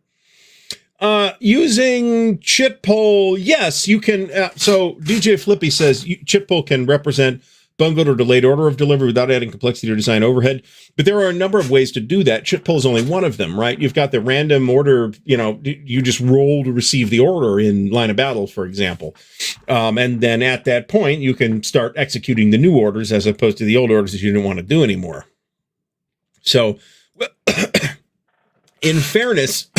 Using Chitpole, yes, you can... so DJ Flippy says Chitpole can represent bungled or delayed order of delivery without adding complexity or design overhead. But there are a number of ways to do that. Chitpole is only one of them, right? You've got the random order, you just roll to receive the order in line of battle, for example. And then at that point, you can start executing the new orders as opposed to the old orders that you didn't want to do anymore. So, in fairness,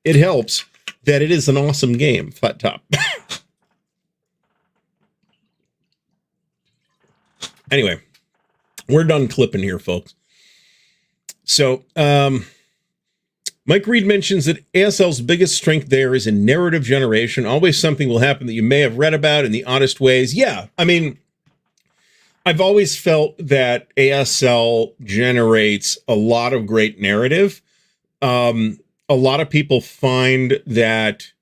it helps that it is an awesome game, flat top. Anyway, we're done clipping here, folks. So, Mike Reed mentions that ASL's biggest strength there is in narrative generation. Always something will happen that you may have read about in the oddest ways. Yeah, I mean, I've always felt that ASL generates a lot of great narrative. A lot of people find that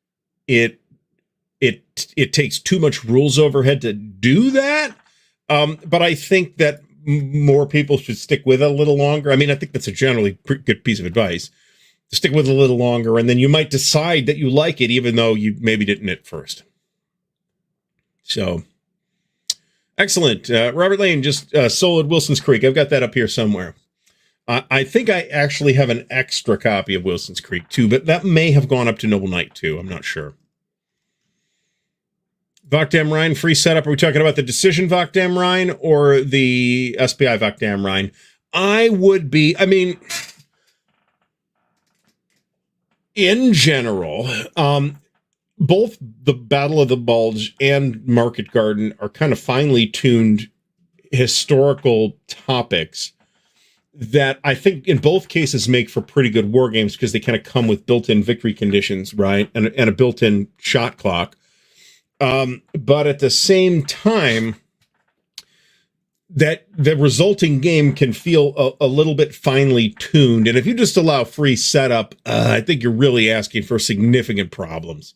it takes too much rules overhead to do that. But I think that more people should stick with it a little longer. I mean, I think that's a generally good piece of advice. Stick with it a little longer, and then you might decide that you like it, even though you maybe didn't at first. So, excellent. Robert Lane just soloed Wilson's Creek. I've got that up here somewhere. I think I actually have an extra copy of Wilson's Creek, too, but that may have gone up to Noble Knight, too. I'm not sure. Vakdam Rhine, free setup. Are we talking about the Decision Vakdam Rhine or the SPI Vakdam Rhine? I mean, in general, both the Battle of the Bulge and Market Garden are kind of finely tuned historical topics that I think in both cases make for pretty good war games because they kind of come with built-in victory conditions, right? And a built-in shot clock. But at the same time, that the resulting game can feel a little bit finely tuned. And if you just allow free setup, I think you're really asking for significant problems.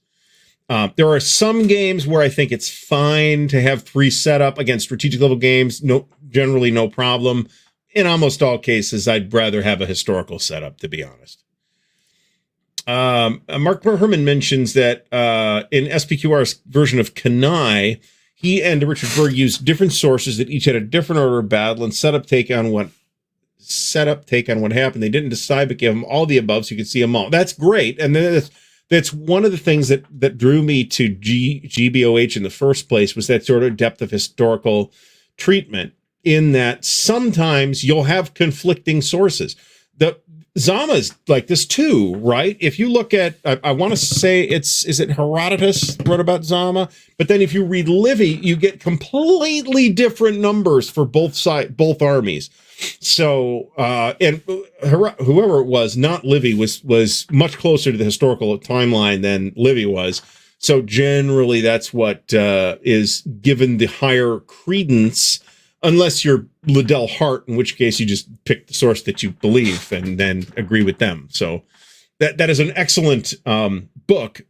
There are some games where I think it's fine to have free setup against strategic level games. Generally no problem. In almost all cases, I'd rather have a historical setup, to be honest. Mark Herman mentions that in SPQR's version of Kanai, he and Richard Berg used different sources that each had a different order of battle and setup take on what happened. They didn't decide, but gave them all the above so you could see them all. That's great. And then that's one of the things that drew me to GBOH in the first place, was that sort of depth of historical treatment, in that sometimes you'll have conflicting sources. The Zama's like this too, right? If you look at, I want to say is it Herodotus wrote about Zama? But then if you read Livy, you get completely different numbers for both armies. So, and whoever it was, not Livy, was much closer to the historical timeline than Livy was. So generally that's what is given the higher credence, unless you're Liddell Hart, in which case you just pick the source that you believe and then agree with them. So that is an excellent book.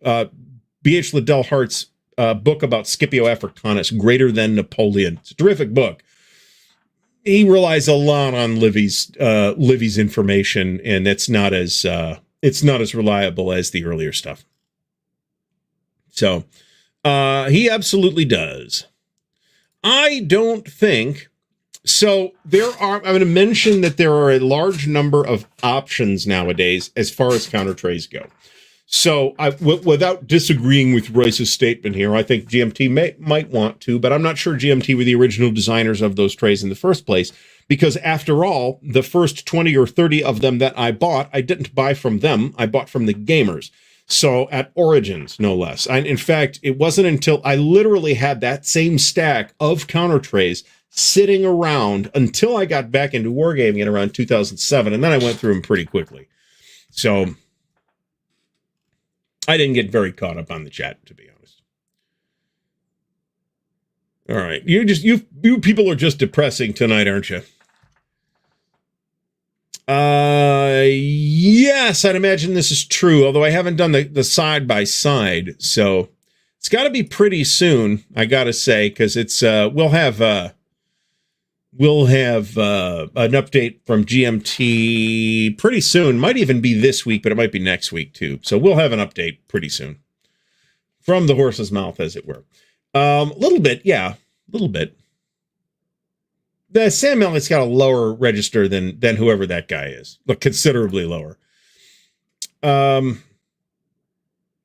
B.H. Liddell Hart's book about Scipio Africanus, Greater Than Napoleon. It's a terrific book. He relies a lot on Livy's information, and it's not as reliable as the earlier stuff. So he absolutely does. I don't think so. I'm going to mention that there are a large number of options nowadays as far as counter trays go. So without disagreeing with Royce's statement here, I think GMT might want to, but I'm not sure GMT were the original designers of those trays in the first place, because after all, the first 20 or 30 of them that I bought, I didn't buy from them. I bought from the gamers. So at Origins, no less. In fact, it wasn't until I literally had that same stack of counter trays sitting around until I got back into wargaming in around 2007, and then I went through them pretty quickly. So I didn't get very caught up on the chat, to be honest. All right, you people are just depressing tonight, aren't you? Yes, I'd imagine this is true, although I haven't done the side-by-side, so it's got to be pretty soon, I gotta say, because it's we'll have an update from GMT pretty soon. Might even be this week, but it might be next week too. So we'll have an update pretty soon from the horse's mouth, as it were. A little bit. The Sam Elliott's got a lower register than whoever that guy is. Look, considerably lower.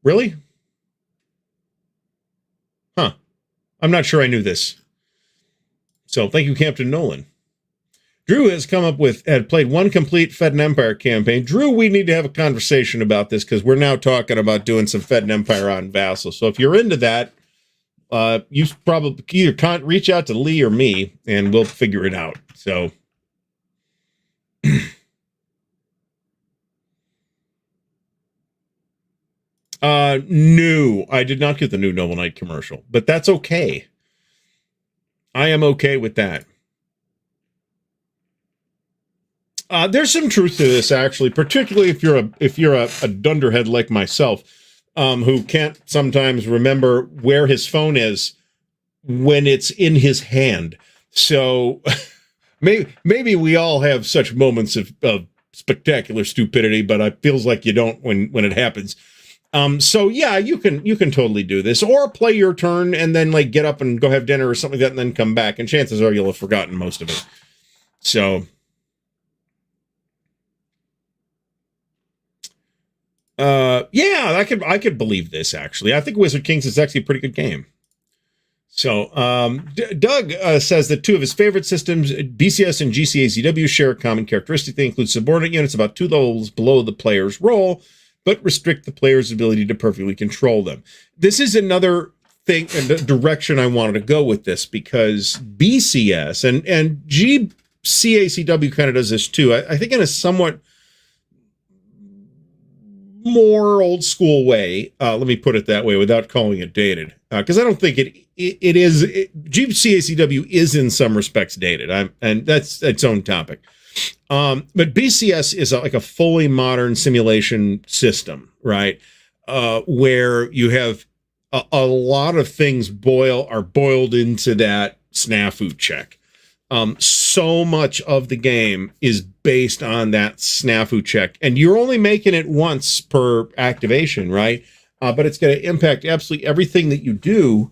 Really? Huh. I'm not sure I knew this. So thank you, Captain Nolan. Drew had played one complete Fed and Empire campaign. Drew, we need to have a conversation about this, because we're now talking about doing some Fed and Empire on Vassal. So if you're into that, you probably either can't reach out to Lee or me, and we'll figure it out. So No, I did not get the new Noble Knight commercial, but that's okay. I am okay with that. There's some truth to this, actually, particularly if you're a dunderhead like myself, who can't sometimes remember where his phone is when it's in his hand. So maybe we all have such moments of spectacular stupidity, but it feels like you don't when it happens. So yeah, you can totally do this, or play your turn and then like get up and go have dinner or something like that, and then come back, and chances are you'll have forgotten most of it. So, yeah, I could believe this, actually. I think Wizard Kings is actually a pretty good game. So, Doug says that two of his favorite systems, BCS and GCACW, share a common characteristic. They include subordinate units about 2 levels below the player's role, but restrict the player's ability to perfectly control them. This is another thing and the direction I wanted to go with this, because BCS and GCACW kind of does this too. I think in a somewhat more old school way, let me put it that way without calling it dated, because I don't think it is. GCACW is in some respects dated, and that's its own topic. But BCS is like a fully modern simulation system, right? Where you have a lot of things are boiled into that snafu check. So much of the game is based on that snafu check, and you're only making it once per activation, right? But it's going to impact absolutely everything that you do,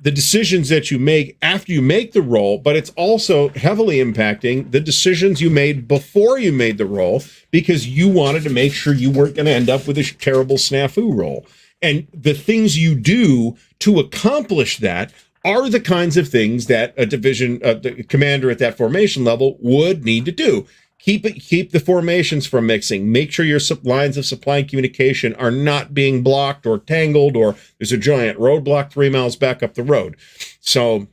the decisions that you make after you make the roll, but it's also heavily impacting the decisions you made before you made the roll, because you wanted to make sure you weren't going to end up with a terrible snafu roll. And the things you do to accomplish that are the kinds of things that a division, the commander at that formation level would need to do. Keep the formations from mixing. Make sure your lines of supply and communication are not being blocked or tangled, or there's a giant roadblock 3 miles back up the road. So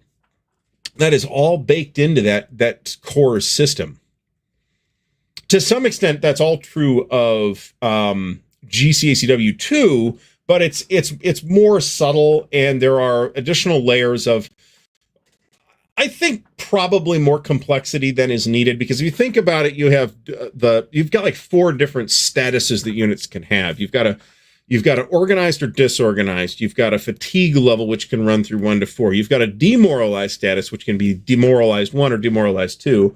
that is all baked into that core system. To some extent, that's all true of GCACW 2, but it's more subtle, and there are additional layers of, I think, probably more complexity than is needed, because if you think about it, you've got like 4 different statuses that units can have. You've got a organized or disorganized. You've got a fatigue level, which can run through 1 to 4. You've got a demoralized status, which can be demoralized 1 or demoralized 2.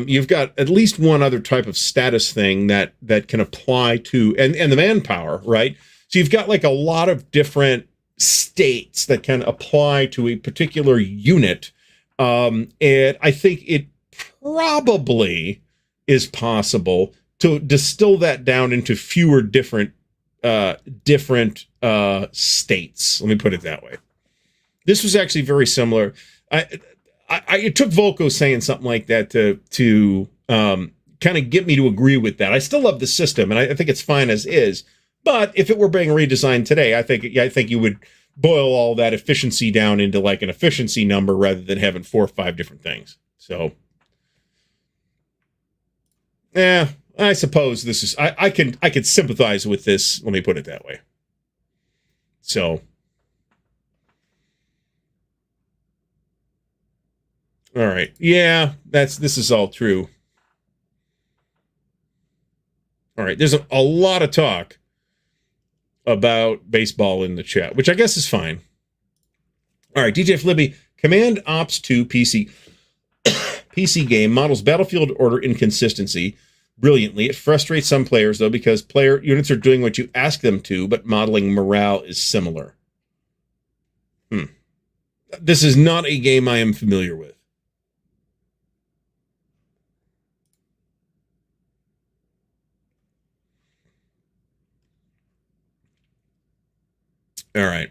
You've got at least one other type of status thing that can apply to, and the manpower, right? So you've got like a lot of different states that can apply to a particular unit. And I think it probably is possible to distill that down into fewer different states. Let me put it that way. This was actually very similar. It took Volko saying something like that to kind of get me to agree with that. I still love the system, and I think it's fine as is. But if it were being redesigned today, I think you would boil all that efficiency down into like an efficiency number rather than having 4 or 5 different things. So, I suppose this is, I could sympathize with this. Let me put it that way. So, all right. Yeah, this is all true. All right. There's a lot of talk about baseball in the chat, which I guess is fine. All right, DJ Flibby, Command Ops 2 PC game models battlefield order inconsistency brilliantly. It frustrates some players, though, because player units are doing what you ask them to, but modeling morale is similar. This is not a game I am familiar with. All right.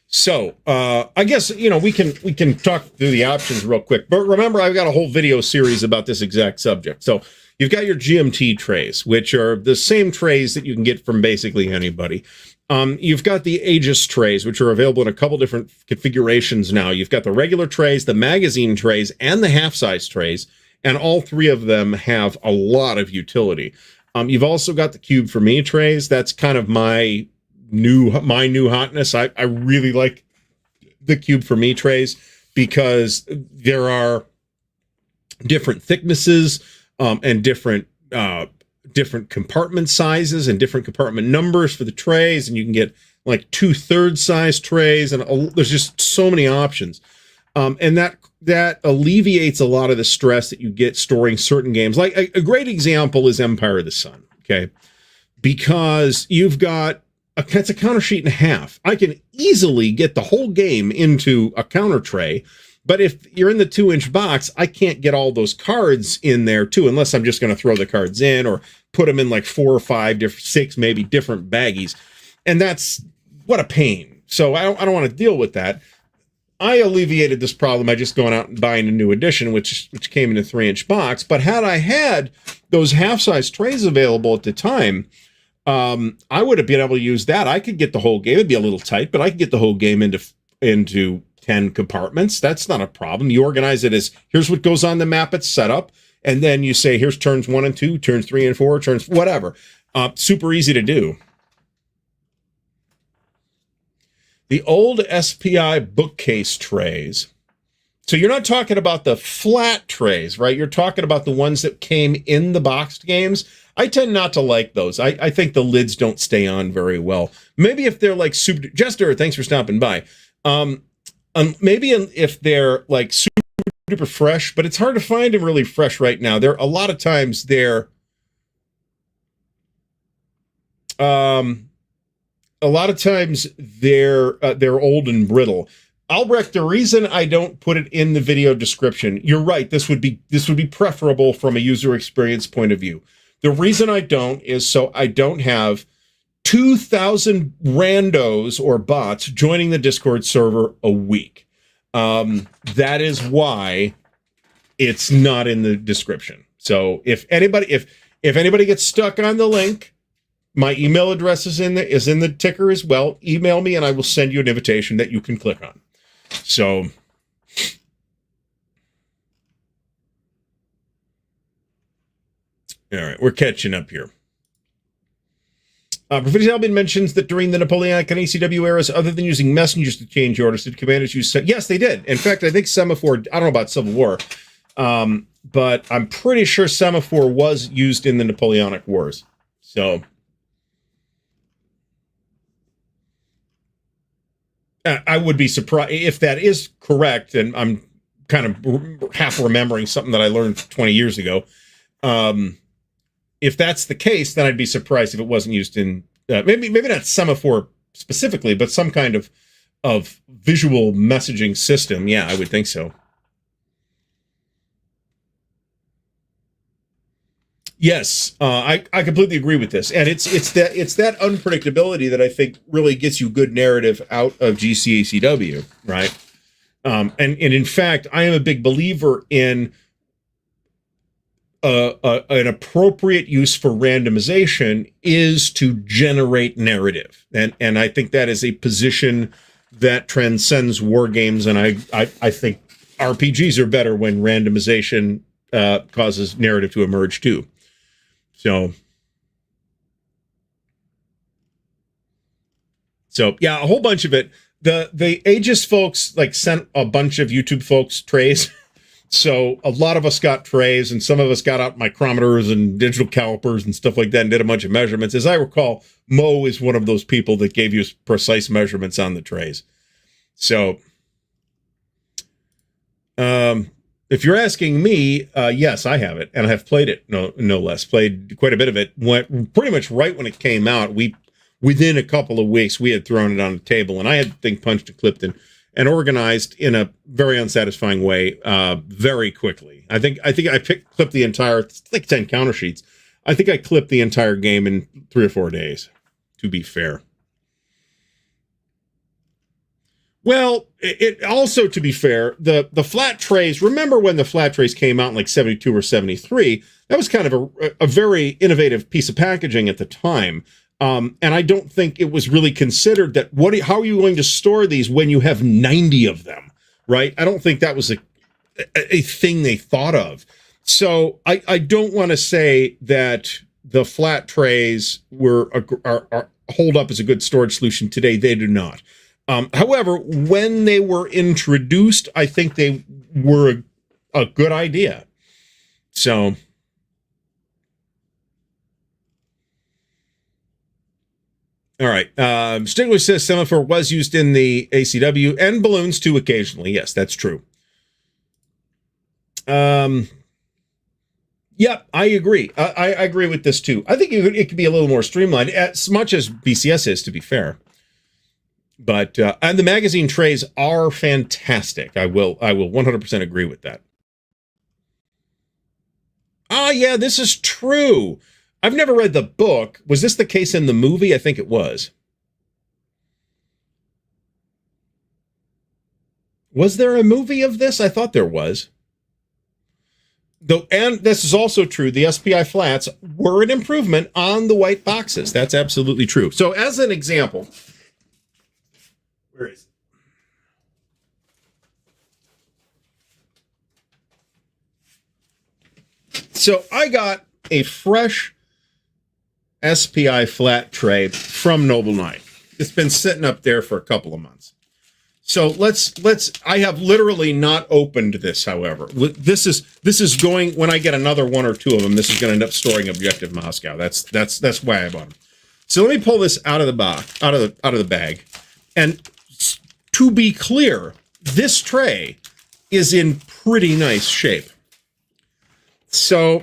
So, I guess, we can talk through the options real quick. But remember, I've got a whole video series about this exact subject. So, you've got your GMT trays, which are the same trays that you can get from basically anybody. You've got the Aegis trays, which are available in a couple different configurations now. You've got the regular trays, the magazine trays, and the half-size trays. And all 3 of them have a lot of utility. You've also got the Cube for Me trays. That's kind of my my new hotness. I really like the Cube for Me trays because there are different thicknesses and different compartment sizes and different compartment numbers for the trays, and you can get like 2/3 size trays, and there's just so many options, and that alleviates a lot of the stress that you get storing certain games. Like a great example is Empire of the Sun, okay, because you've got it's a counter sheet and a half. I can easily get the whole game into a counter tray. But if you're in the 2-inch box, I can't get all those cards in there too, unless I'm just going to throw the cards in or put them in like 4 or 5, 6, maybe different baggies. And that's what a pain. So I don't want to deal with that. I alleviated this problem by just going out and buying a new edition, which came in a 3-inch box. But had I had those half-size trays available at the time, I would have been able to use that. I could get the whole game. It'd be a little tight, but I could get the whole game into 10 compartments. That's not a problem. You organize it as here's what goes on the map it's set up, and then you say here's turns 1 and 2, turns 3 and 4, turns whatever. Super easy to do. The old SPI bookcase trays. So you're not talking about the flat trays, right? You're talking about the ones that came in the boxed games. I tend not to like those. I think the lids don't stay on very well. Maybe if they're like super Jester, thanks for stopping by. Maybe if they're like super duper fresh, but it's hard to find them really fresh right now. There a lot of times they're old and brittle. Albrecht, the reason I don't put it in the video description, you're right, this would be preferable from a user experience point of view. The reason I don't is so I don't have 2,000 randos or bots joining the Discord server a week. That is why it's not in the description. So if anybody gets stuck on the link, my email address is in the ticker as well. Email me and I will send you an invitation that you can click on. So all right, we're catching up here. Professor Albin mentions that during the Napoleonic and ACW eras, other than using messengers to change orders, did commanders use... Yes, they did. In fact, I think Semaphore... I don't know about Civil War, but I'm pretty sure Semaphore was used in the Napoleonic Wars. So... I would be surprised if that is correct, and I'm kind of half remembering something that I learned 20 years ago. If that's the case, then I'd be surprised if it wasn't used in maybe not Semaphore specifically, but some kind of visual messaging system. Yeah, I would think so. Yes, I completely agree with this, and it's that unpredictability that I think really gets you good narrative out of GCACW, right? And in fact, I am a big believer in an appropriate use for randomization is to generate narrative, and I think that is a position that transcends war games, and I think RPGs are better when randomization causes narrative to emerge too. So yeah, a whole bunch of it. The Aegis folks like sent a bunch of YouTube folks trays. So a lot of us got trays, and some of us got out micrometers and digital calipers and stuff like that and did a bunch of measurements. As I recall, Mo is one of those people that gave you precise measurements on the trays. So if you're asking me, yes, I have it, and I have played it, no less. Played quite a bit of it. Went pretty much right when it came out. Within a couple of weeks, we had thrown it on the table, and I had the thing punched and clipped and organized in a very unsatisfying way very quickly. I think I clipped the entire, like 10 counter sheets. I think I clipped the entire game in 3 or 4 days, to be fair. Well, it also, to be fair, the flat trays, remember when the flat trays came out in like 72 or 73, that was kind of a very innovative piece of packaging at the time. And I don't think it was really considered that how are you going to store these when you have 90 of them, right? I don't think that was a thing they thought of. So I don't want to say that the flat trays hold up as a good storage solution today. They do not. However, when they were introduced, I think they were a good idea. So, all right. Stigler says semaphore was used in the ACW and balloons too occasionally. Yes, that's true. Yep, I agree. I agree with this too. I think it could be a little more streamlined, as much as BCS is, to be fair. But and the magazine trays are fantastic. I will 100% agree with that. Yeah, this is true. I've never read the book. Was this the case in the movie? I think it was. Was there a movie of this? I thought there was. Though, and this is also true, the SPI flats were an improvement on the white boxes. That's absolutely true. So as an example, where is it? So I got a fresh SPI flat tray from Noble Knight. It's been sitting up there for a couple of months. So I have literally not opened this, however. This is going, when I get another one or two of them, this is going to end up storing Objective Moscow. That's why I bought them. So let me pull this out of the box, out of the bag. And to be clear, this tray is in pretty nice shape. So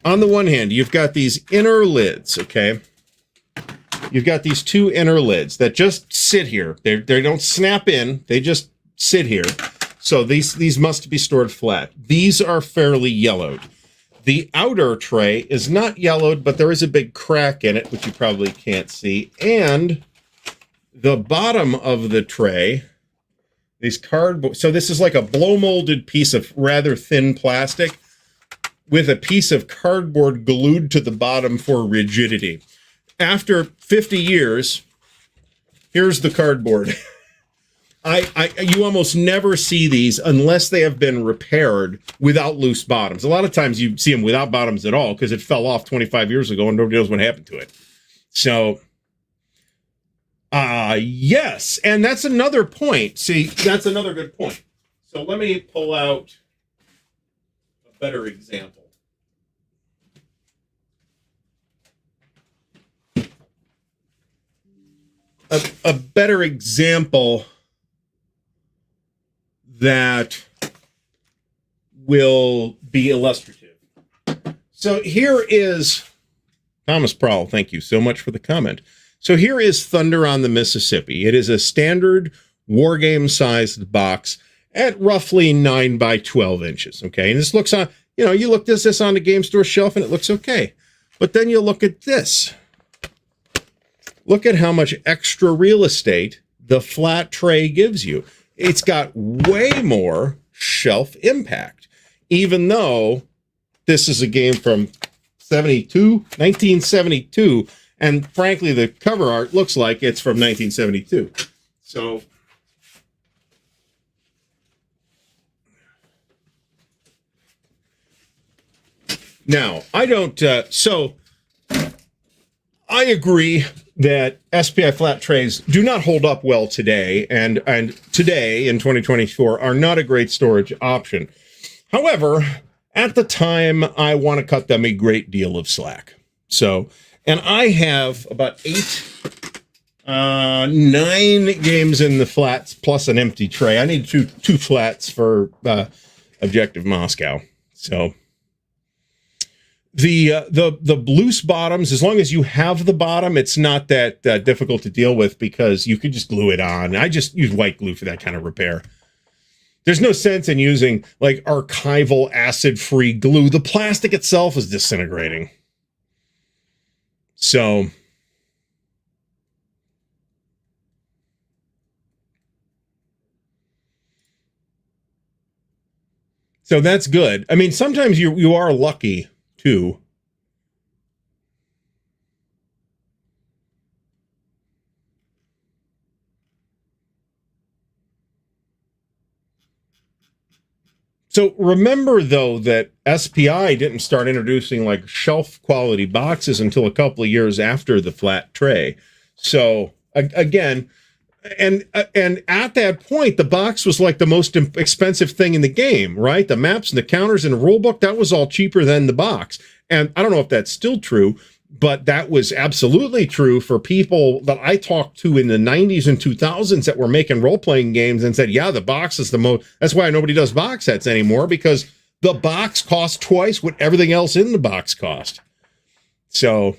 on the one hand, you've got these inner lids, okay? You've got these two inner lids that just sit here. They don't snap in. They just sit here. So these must be stored flat. These are fairly yellowed. The outer tray is not yellowed, but there is a big crack in it, which you probably can't see. And the bottom of the tray, these cardboard. So this is like a blow molded piece of rather thin plastic with a piece of cardboard glued to the bottom for rigidity. After 50 years, here's the cardboard. You almost never see these unless they have been repaired without loose bottoms. A lot of times you see them without bottoms at all because it fell off 25 years ago and nobody knows what happened to it. So, yes, and that's another point. See, that's another good point. So let me pull out a better example. A better example that will be illustrative. So here is Thomas Prowl. Thank you so much for the comment. So here is Thunder on the Mississippi. It is a standard Wargame sized box at roughly 9 by 12 inches. Okay. And this looks on, you look this on the game store shelf and it looks okay. But then you look at this. Look at how much extra real estate the flat tray gives you. It's got way more shelf impact, even though this is a game from 1972, and frankly, the cover art looks like it's from 1972. So, now, I don't, I agree that SPI flat trays do not hold up well today, and today in 2024 are not a great storage option. However, at the time, I want to cut them a great deal of slack. So, and I have about 9 games in the flats plus an empty tray. I need two flats for Objective Moscow. So. The loose bottoms, as long as you have the bottom, it's not that difficult to deal with because you could just glue it on. I just use white glue for that kind of repair. There's no sense in using like archival acid-free glue. The plastic itself is disintegrating. So that's good. I mean, sometimes you are lucky too. So remember, though, that SPI didn't start introducing like shelf quality boxes until a couple of years after the flat tray. So again, and at that point, the box was like the most expensive thing in the game, right? The maps and the counters and the rule book, that was all cheaper than the box. And I don't know if that's still true, but that was absolutely true for people that I talked to in the 90s and 2000s that were making role-playing games and said, yeah, the box is the most, that's why nobody does box sets anymore, because the box costs twice what everything else in the box cost. So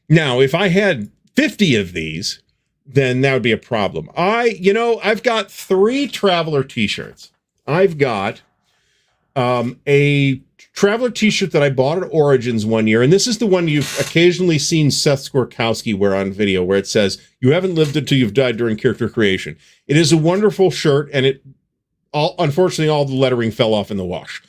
now if I had 50 of these, then that would be a problem. I've got 3 Traveler t-shirts. I've got a Traveler t-shirt that I bought at Origins one year, and this is the one you've occasionally seen Seth Skorkowski wear on video, where it says, "You haven't lived until you've died" during character creation. It is a wonderful shirt, and unfortunately, all the lettering fell off in the wash.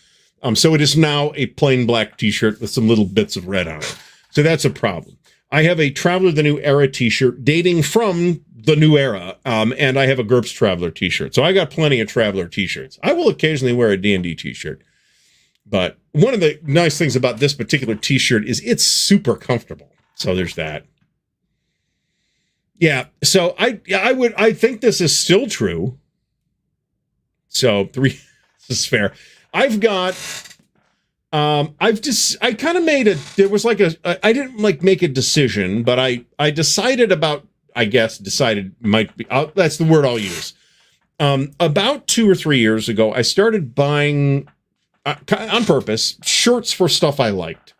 So it is now a plain black t-shirt with some little bits of red on it. So that's a problem. I have a Traveler the New Era t-shirt dating from the New Era, and I have a GURPS Traveler t-shirt. So I got plenty of Traveler t-shirts. I will occasionally wear a D&D t-shirt. But one of the nice things about this particular t-shirt is it's super comfortable. So there's that. Yeah, so I think this is still true. So 3, this is fair. I've got, I kind of made there was like I didn't like make a decision, but I decided about, decided might be, that's the word I'll use. About 2 or 3 years ago, I started buying, on purpose, shirts for stuff I liked.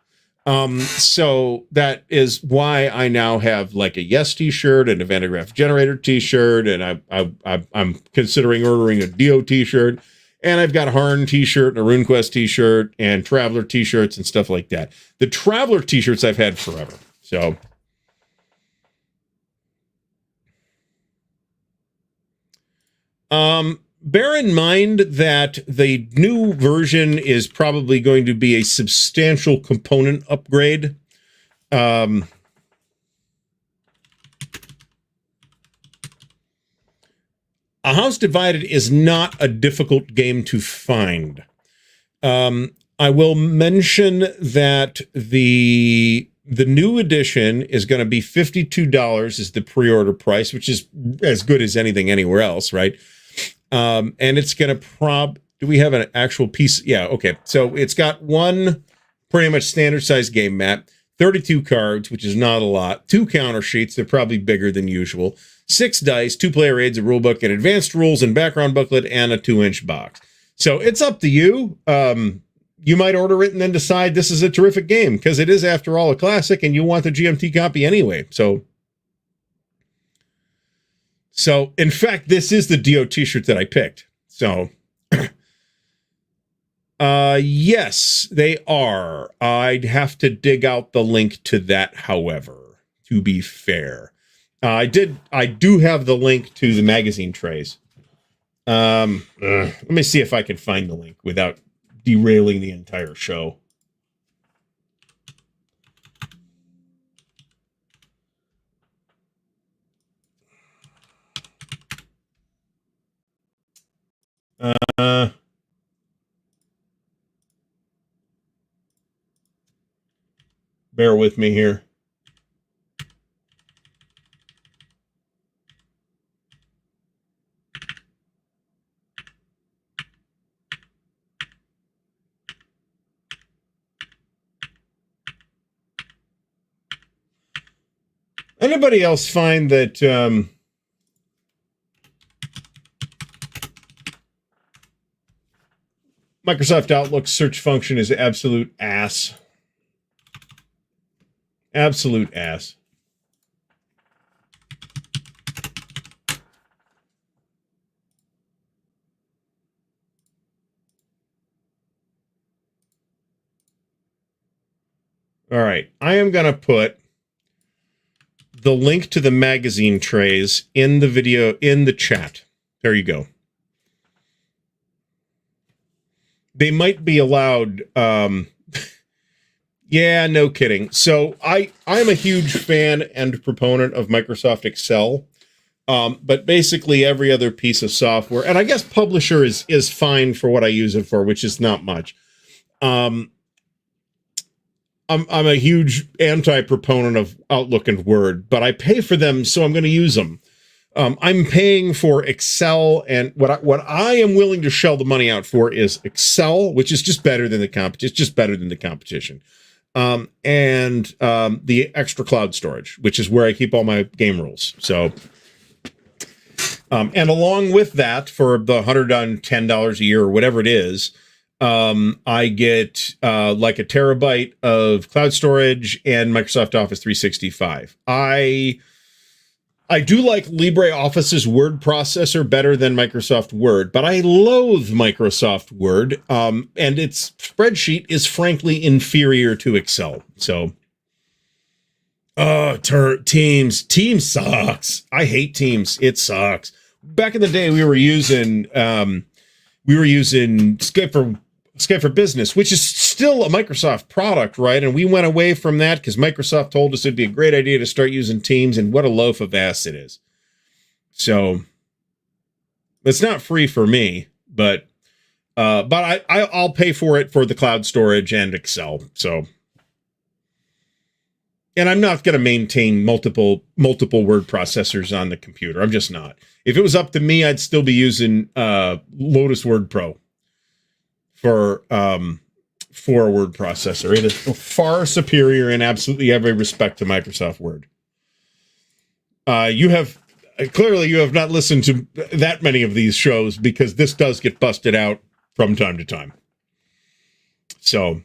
So that is why I now have like a Yes t-shirt and a Vandegraaff Generator t-shirt, and I'm considering ordering a Dio t-shirt, and I've got a Harn t-shirt and a RuneQuest t-shirt and Traveler t-shirts and stuff like that. The Traveler t-shirts I've had forever. So bear in mind that the new version is probably going to be a substantial component upgrade. A House Divided is not a difficult game to find. I will mention that the new edition is going to be $52 is the pre-order price, which is as good as anything anywhere else, right? And it's going to do we have an actual piece? Yeah, okay. So it's got one pretty much standard size game map, 32 cards, which is not a lot, 2 counter sheets, they're probably bigger than usual, 6 dice, 2 player aids, a rule book, and advanced rules and background booklet, and a 2-inch box. So it's up to you. You might order it and then decide this is a terrific game, because it is, after all, a classic, and you want the GMT copy anyway. So, in fact, this is the Dio t-shirt that I picked. So, yes, they are. I'd have to dig out the link to that, however, to be fair. I do have the link to the magazine trays. Let me see if I can find the link without derailing the entire show. Bear with me here. Anybody else find that Microsoft Outlook search function is absolute ass? Absolute ass. All right, I am going to put the link to the magazine trays in the video, in the chat. There you go. They might be allowed. Yeah, no kidding. So I'm a huge fan and proponent of Microsoft Excel. But basically every other piece of software, and I guess Publisher is fine for what I use it for, which is not much. I'm a huge anti-proponent of Outlook and Word, but I pay for them, so I'm going to use them. I'm paying for Excel, and what I am willing to shell the money out for is Excel, which is just better than the competition. And the extra cloud storage, which is where I keep all my game rules. So, and along with that, for the $110 a year or whatever it is, I get like a terabyte of cloud storage and Microsoft Office 365. I do like LibreOffice's word processor better than Microsoft Word, but I loathe Microsoft Word, and its spreadsheet is frankly inferior to Excel. So, Teams sucks. I hate Teams. It sucks. Back in the day, we were using Skype for Business, which is still a Microsoft product, right? And we went away from that because Microsoft told us it'd be a great idea to start using Teams, and what a loaf of ass it is. So it's not free for me, but I'll pay for it for the cloud storage and Excel. So, and I'm not going to maintain multiple word processors on the computer. I'm just not. If it was up to me, I'd still be using Lotus Word Pro for a word processor. It is far superior in absolutely every respect to Microsoft Word. You have not listened to that many of these shows because this does get busted out from time to time. So,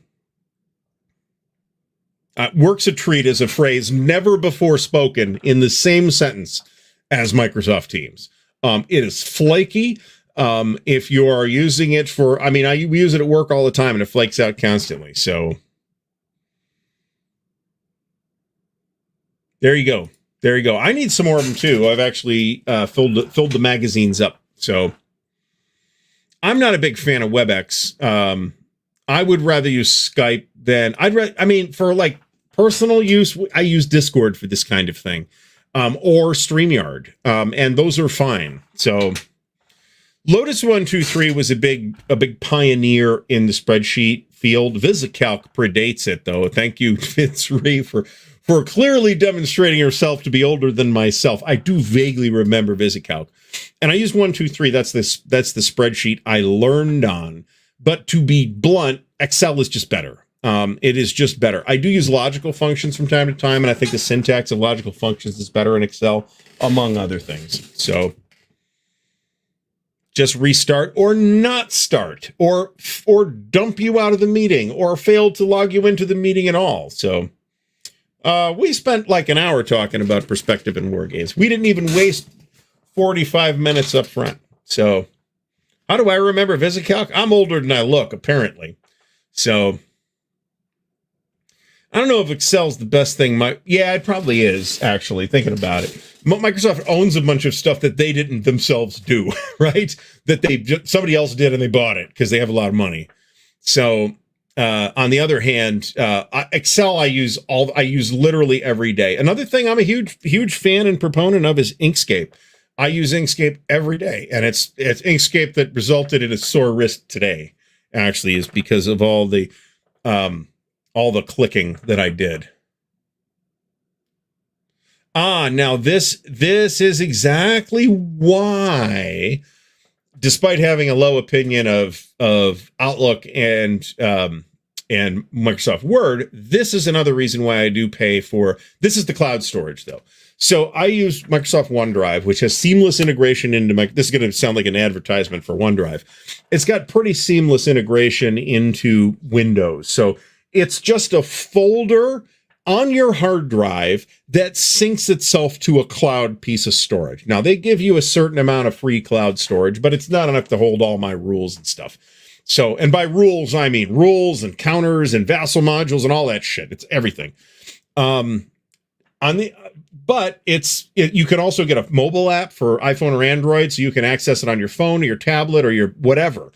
works a treat is a phrase never before spoken in the same sentence as Microsoft Teams. It is flaky. If you are using it for, we use it at work all the time and it flakes out constantly. So there you go. I need some more of them too. I've actually filled the magazines up. So I'm not a big fan of WebEx. I would rather use Skype than for like personal use, I use Discord for this kind of thing, or StreamYard. And those are fine. So Lotus 123 was a big pioneer in the spreadsheet field. VisiCalc predates it, though. Thank you, Vince Ree, for clearly demonstrating herself to be older than myself. I do vaguely remember VisiCalc, and I used 123. That's the spreadsheet I learned on. But to be blunt, Excel is just better. It is just better. I do use logical functions from time to time, and I think the syntax of logical functions is better in Excel, among other things. So just restart or not start, or dump you out of the meeting, or fail to log you into the meeting at all. So we spent like an hour talking about perspective in Wargames. We didn't even waste 45 minutes up front. So how do I remember VisiCalc? I'm older than I look, apparently. So I don't know if Excel's the best thing. Yeah, it probably is, actually, thinking about it. Microsoft owns a bunch of stuff that they didn't themselves do, right? That somebody else did and they bought it because they have a lot of money. So on the other hand, Excel I use literally every day. Another thing I'm a huge fan and proponent of is Inkscape. I use Inkscape every day, and it's Inkscape that resulted in a sore wrist today, actually, is because of all the clicking that I did. Now this is exactly why, despite having a low opinion of Outlook and Microsoft Word, this is another reason why I do pay for, this is the cloud storage though. So I use Microsoft OneDrive, which has seamless integration into this is going to sound like an advertisement for OneDrive. It's got pretty seamless integration into Windows. So it's just a folder on your hard drive that syncs itself to a cloud piece of storage. Now, they give you a certain amount of free cloud storage, but it's not enough to hold all my rules and stuff. So, and by rules, I mean rules and counters and vassal modules and all that shit. It's everything. But you can also get a mobile app for iPhone or Android, so you can access it on your phone or your tablet or your whatever.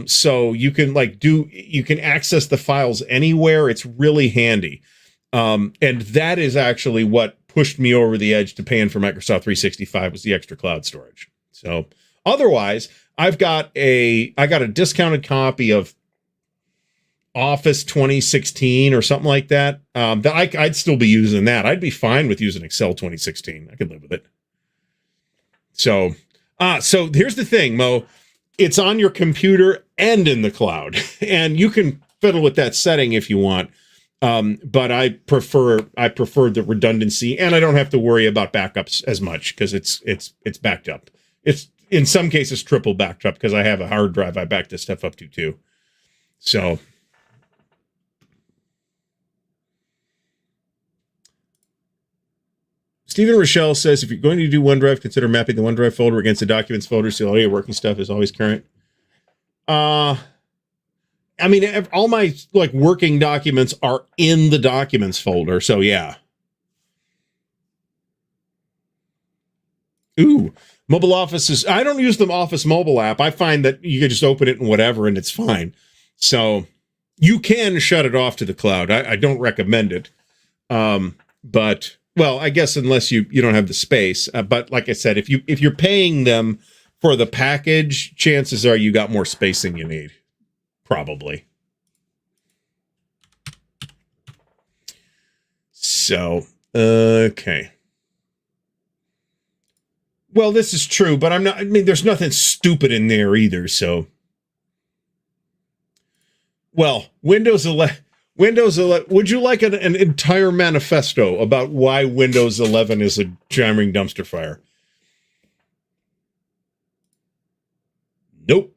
So you can you can access the files anywhere. It's really handy. And that is actually what pushed me over the edge to paying for Microsoft 365 was the extra cloud storage. So otherwise, I got a discounted copy of Office 2016 or something like that. I'd still be using that. I'd be fine with using Excel 2016. I could live with it. So here's the thing, Mo. It's on your computer and in the cloud, and you can fiddle with that setting if you want. But I prefer the redundancy, and I don't have to worry about backups as much because it's backed up. It's in some cases triple backed up because I have a hard drive I back this stuff up to too. So. Stephen Rochelle says, if you're going to do OneDrive, consider mapping the OneDrive folder against the documents folder so all your working stuff is always current. I mean, all my like working documents are in the documents folder, so yeah. Ooh, mobile offices. I don't use the Office mobile app. I find that you can just open it and whatever, and it's fine. So you can shut it off to the cloud. I don't recommend it. But well, I guess unless you don't have the space. But like I said, if you're paying them for the package, chances are you got more space than you need. Probably. So, okay. Well, this is true, but I mean, there's nothing stupid in there either, so. Well, Windows 11, would you like an entire manifesto about why Windows 11 is a jamming dumpster fire? Nope.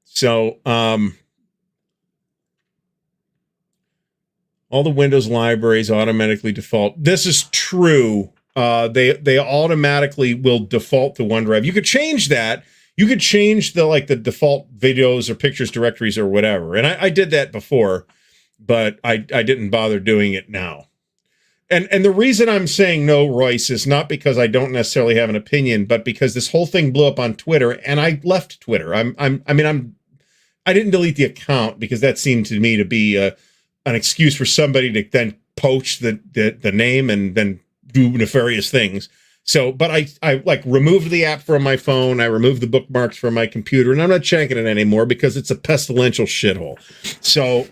So, all the Windows libraries automatically default. This is true. They automatically will default to OneDrive. You could change that. You could change the default videos or pictures directories or whatever. And I did that before, but I didn't bother doing it now. And the reason I'm saying no, Royce, is not because I don't necessarily have an opinion, but because this whole thing blew up on Twitter and I left Twitter. I didn't delete the account because that seemed to me to be an excuse for somebody to then poach the name and then do nefarious things. So, but I like removed the app from my phone. I removed the bookmarks from my computer, and I'm not checking it anymore because it's a pestilential shithole. So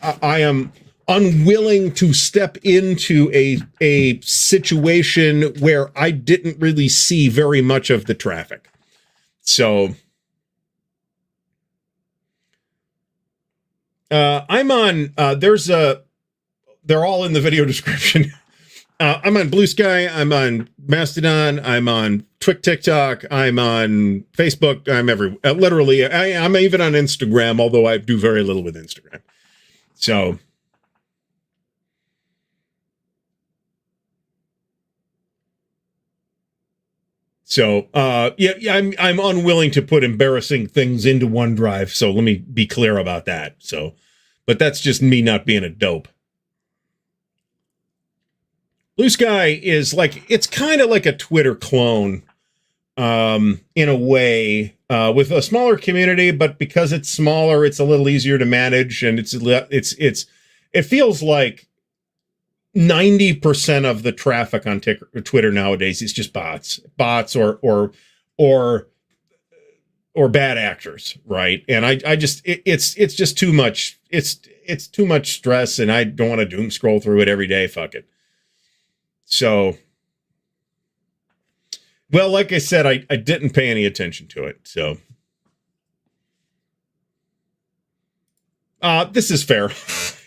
I am unwilling to step into a situation where I didn't really see very much of the traffic. So I'm on, they're all in the video description. I'm on Blue Sky, I'm on Mastodon, I'm on TikTok, I'm on Facebook, I'm everywhere. Literally, I'm even on Instagram, although I do very little with Instagram. So, I'm unwilling to put embarrassing things into OneDrive, so let me be clear about that. So, but that's just me not being a dope. Blue Sky is it's kind of like a Twitter clone, in a way, with a smaller community, but because it's smaller, it's a little easier to manage, and it feels like 90% of the traffic on Twitter nowadays is just bots or bad actors, right? And I just it's just too much. It's too much stress, and I don't want to doom scroll through it every day. Fuck it. So, well, like I said, I didn't pay any attention to it. So, this is fair.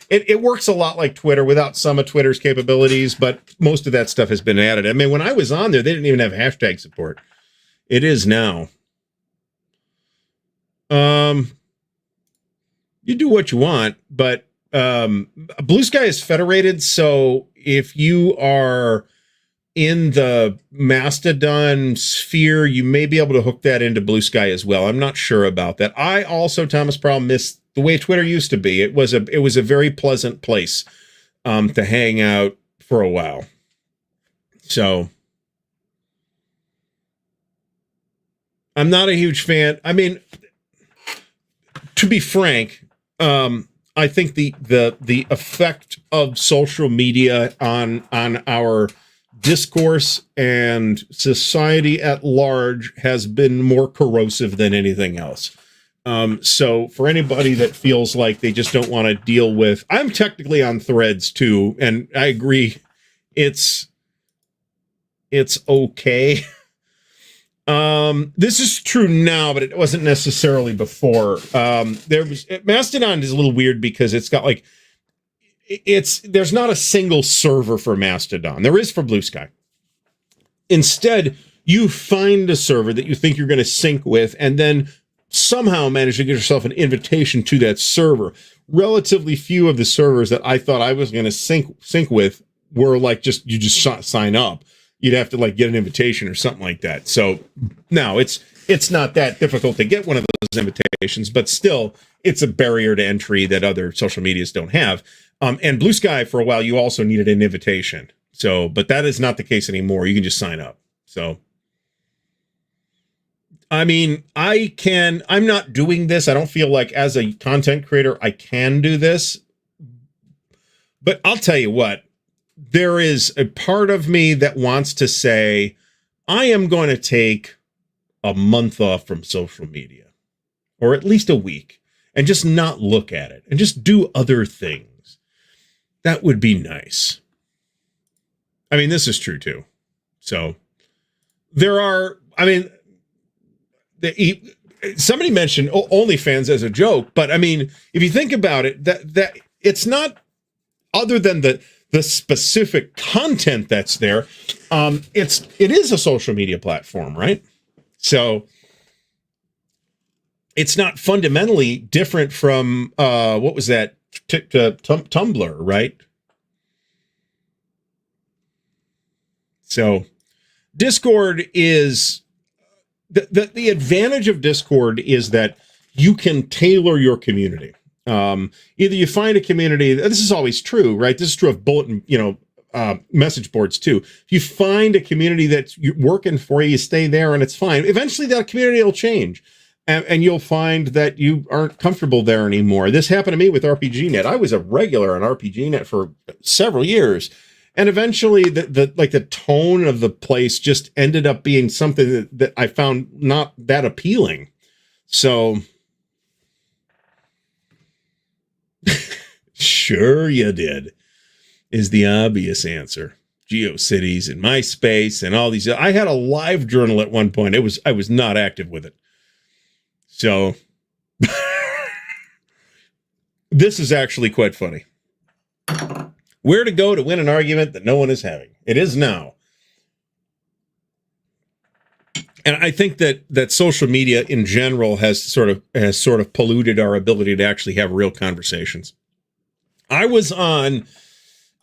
It works a lot like Twitter without some of Twitter's capabilities, but most of that stuff has been added. I mean, when I was on there, they didn't even have hashtag support. It is now. You do what you want, but Blue Sky is federated, so if you are in the Mastodon sphere, you may be able to hook that into Blue Sky as well. I'm not sure about that. I also, Thomas Prowl, miss the way Twitter used to be. It was a very pleasant place to hang out for a while. So I'm not a huge fan. I mean, to be frank, I think the effect of social media on our discourse and society at large has been more corrosive than anything else. So for anybody that feels like they just don't want to deal with, I'm technically on Threads too, and I agree, it's okay. This is true now, but it wasn't necessarily before. Mastodon is a little weird because it's got like, there's not a single server for Mastodon. There is for Blue Sky. Instead, you find a server that you think you're going to sync with, and then somehow manage to get yourself an invitation to that server. Relatively few of the servers that I thought I was going to sync with were like you just sign up. You'd have to like get an invitation or something like that. So now it's not that difficult to get one of those invitations, but still it's a barrier to entry that other social medias don't have. And Blue Sky, for a while, you also needed an invitation. So, but that is not the case anymore. You can just sign up. So, I mean, I'm not doing this. I don't feel like as a content creator, I can do this. But I'll tell you what, there is a part of me that wants to say, I am going to take a month off from social media, or at least a week, and just not look at it and just do other things. That would be nice. I mean, this is true too. So there are, I mean, somebody mentioned OnlyFans as a joke, but I mean, if you think about it, that it's not, other than the specific content that's there, it is a social media platform, right? So it's not fundamentally different from what was that, Tumblr, right? So Discord is the advantage of Discord is that you can tailor your community. Either you find a community, this is always true, right? This is true of bulletin, message boards too. If you find a community that's working for you, you stay there and it's fine. Eventually that community will change and you'll find that you aren't comfortable there anymore. This happened to me with RPGNet. I was a regular on RPGNet for several years. And eventually the tone of the place just ended up being something that I found not that appealing. So sure you did is the obvious answer. GeoCities and MySpace and all these. I had a live journal at one point. I was not active with it. So this is actually quite funny. Where to go to win an argument that no one is having. It is now. And I think that social media in general has sort of polluted our ability to actually have real conversations. I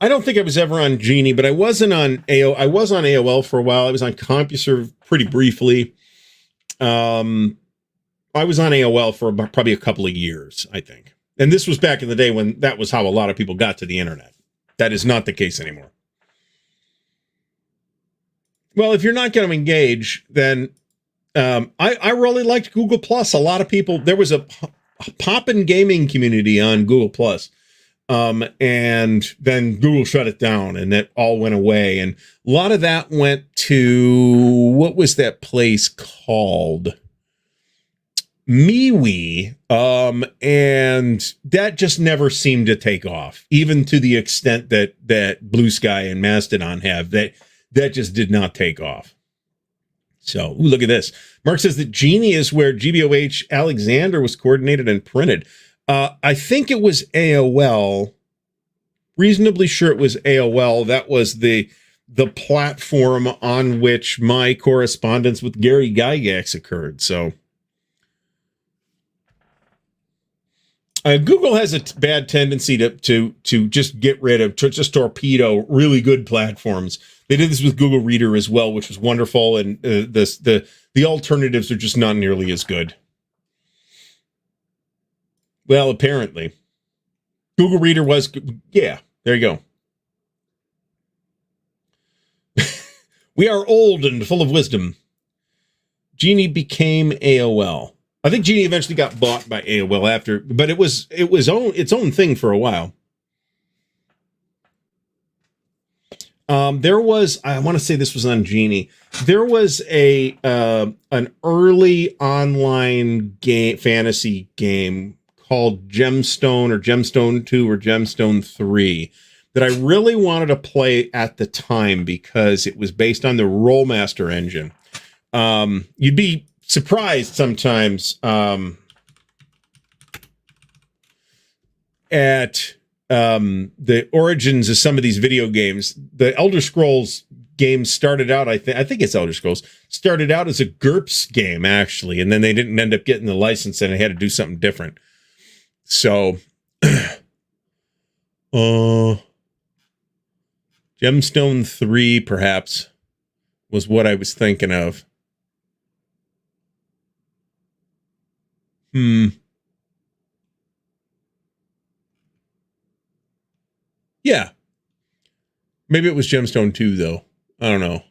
don't think I was ever on Genie, but I wasn't on I was on AOL for a while. I was on CompuServe pretty briefly. I was on AOL for probably a couple of years, I think. And this was back in the day when that was how a lot of people got to the internet. That is not the case anymore. Well, if you're not going to engage, then I really liked Google Plus. A lot of people, there was a poppin' gaming community on Google Plus. And then Google shut it down and that all went away. And a lot of that went to, what was that place called? MeWe. And that just never seemed to take off, even to the extent that Blue Sky and Mastodon have. That just did not take off. So look at this. Mark says that Genie is where GBOH Alexander was coordinated and printed. I think it was AOL. Reasonably sure it was AOL. That was the platform on which my correspondence with Gary Gygax occurred. So Google has a bad tendency to just get rid of, to just torpedo really good platforms. They did this with Google Reader as well, which was wonderful, and the alternatives are just not nearly as good. Well, apparently. Google Reader was, yeah, there you go. We are old and full of wisdom. Genie became AOL. I think Genie eventually got bought by AOL after, but it was its own thing for a while. There was, I want to say this was on Genie. There was an early online game, fantasy game called Gemstone or Gemstone 2 or Gemstone 3 that I really wanted to play at the time because it was based on the Rollmaster engine. You'd be surprised sometimes at the origins of some of these video games. The Elder Scrolls games started out, I think it's Elder Scrolls, started out as a GURPS game, actually, and then they didn't end up getting the license and they had to do something different. So, Gemstone 3, perhaps, was what I was thinking of. Yeah. Maybe it was Gemstone 2, though. I don't know.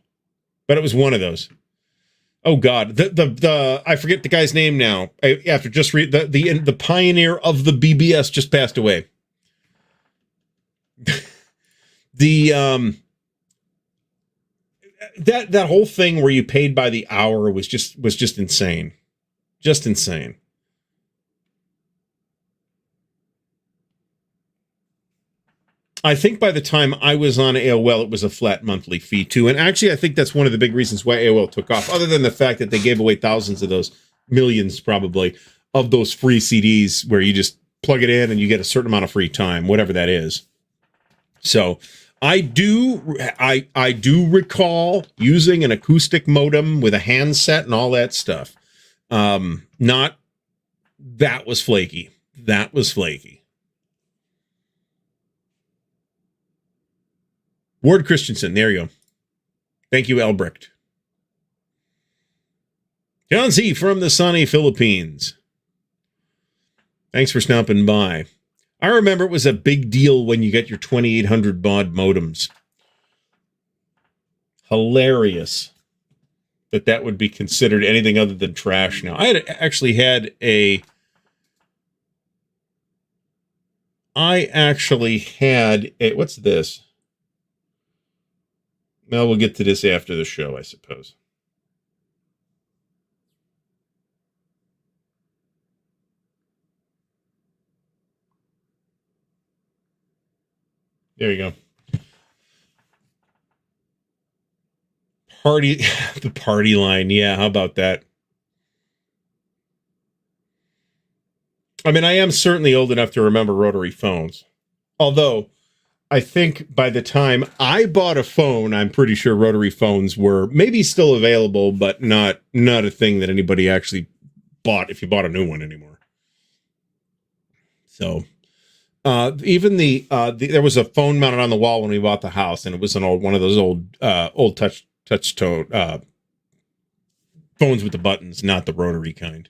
But it was one of those. Oh, God. The I forget the guy's name now. After just read the pioneer of the BBS just passed away. That whole thing where you paid by the hour was just insane. Just insane. I think by the time I was on AOL, it was a flat monthly fee too. And actually, I think that's one of the big reasons why AOL took off, other than the fact that they gave away thousands of those, millions probably, of those free CDs where you just plug it in and you get a certain amount of free time, whatever that is. So I do recall using an acoustic modem with a handset and all that stuff. That was flaky. That was flaky. Ward Christensen, there you go. Thank you, Albrecht. John Z. from the sunny Philippines. Thanks for stopping by. I remember it was a big deal when you got your 2800 baud modems. Hilarious that would be considered anything other than trash now. I actually had a what's this? Well, we'll get to this after the show, I suppose. There you go. The party line. Yeah, how about that? I mean, I am certainly old enough to remember rotary phones. Although, I think by the time I bought a phone, I'm pretty sure rotary phones were maybe still available, but not a thing that anybody actually bought if you bought a new one anymore. So, even there was a phone mounted on the wall when we bought the house, and it was one of those old touch tone phones with the buttons, not the rotary kind.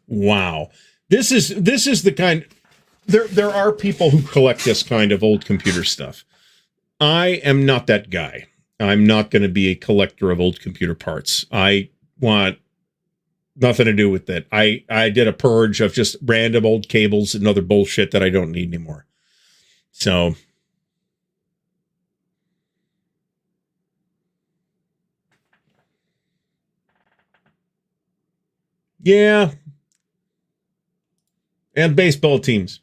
Wow. This is the kind. There are people who collect this kind of old computer stuff. I am not that guy. I'm not going to be a collector of old computer parts. I want nothing to do with that. I did a purge of just random old cables and other bullshit that I don't need anymore. So, yeah. And baseball teams.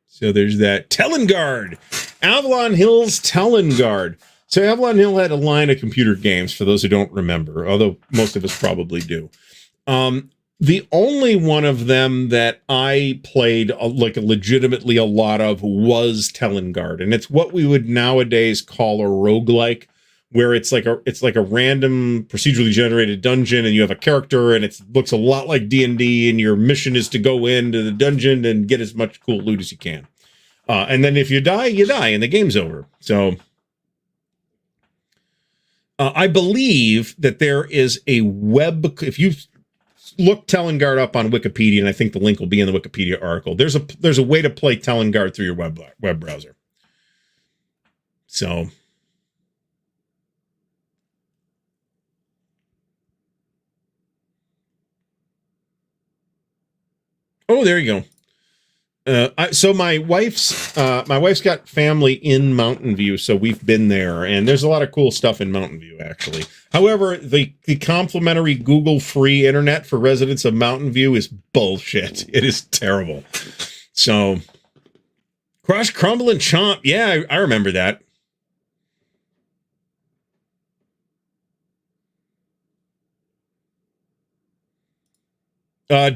So there's that. Telengard. Avalon Hill's Telengard. So Avalon Hill had a line of computer games, for those who don't remember, although most of us probably do. The only one of them that I played legitimately a lot of was Telengard. And it's what we would nowadays call a roguelike, where it's like a random procedurally generated dungeon, and you have a character, and it looks a lot like D&D, and your mission is to go into the dungeon and get as much cool loot as you can. And then if you die, and the game's over. So I believe that there is a if you look Telengard up on Wikipedia, and I think the link will be in the Wikipedia article, there's a way to play Telengard through your web browser. So Oh, there you go. So my wife's got family in Mountain View, so we've been there, and there's a lot of cool stuff in Mountain View, actually. However, the complimentary Google free internet for residents of Mountain View is bullshit. It is terrible. So, Crush, Crumble, and Chomp. Yeah, I remember that.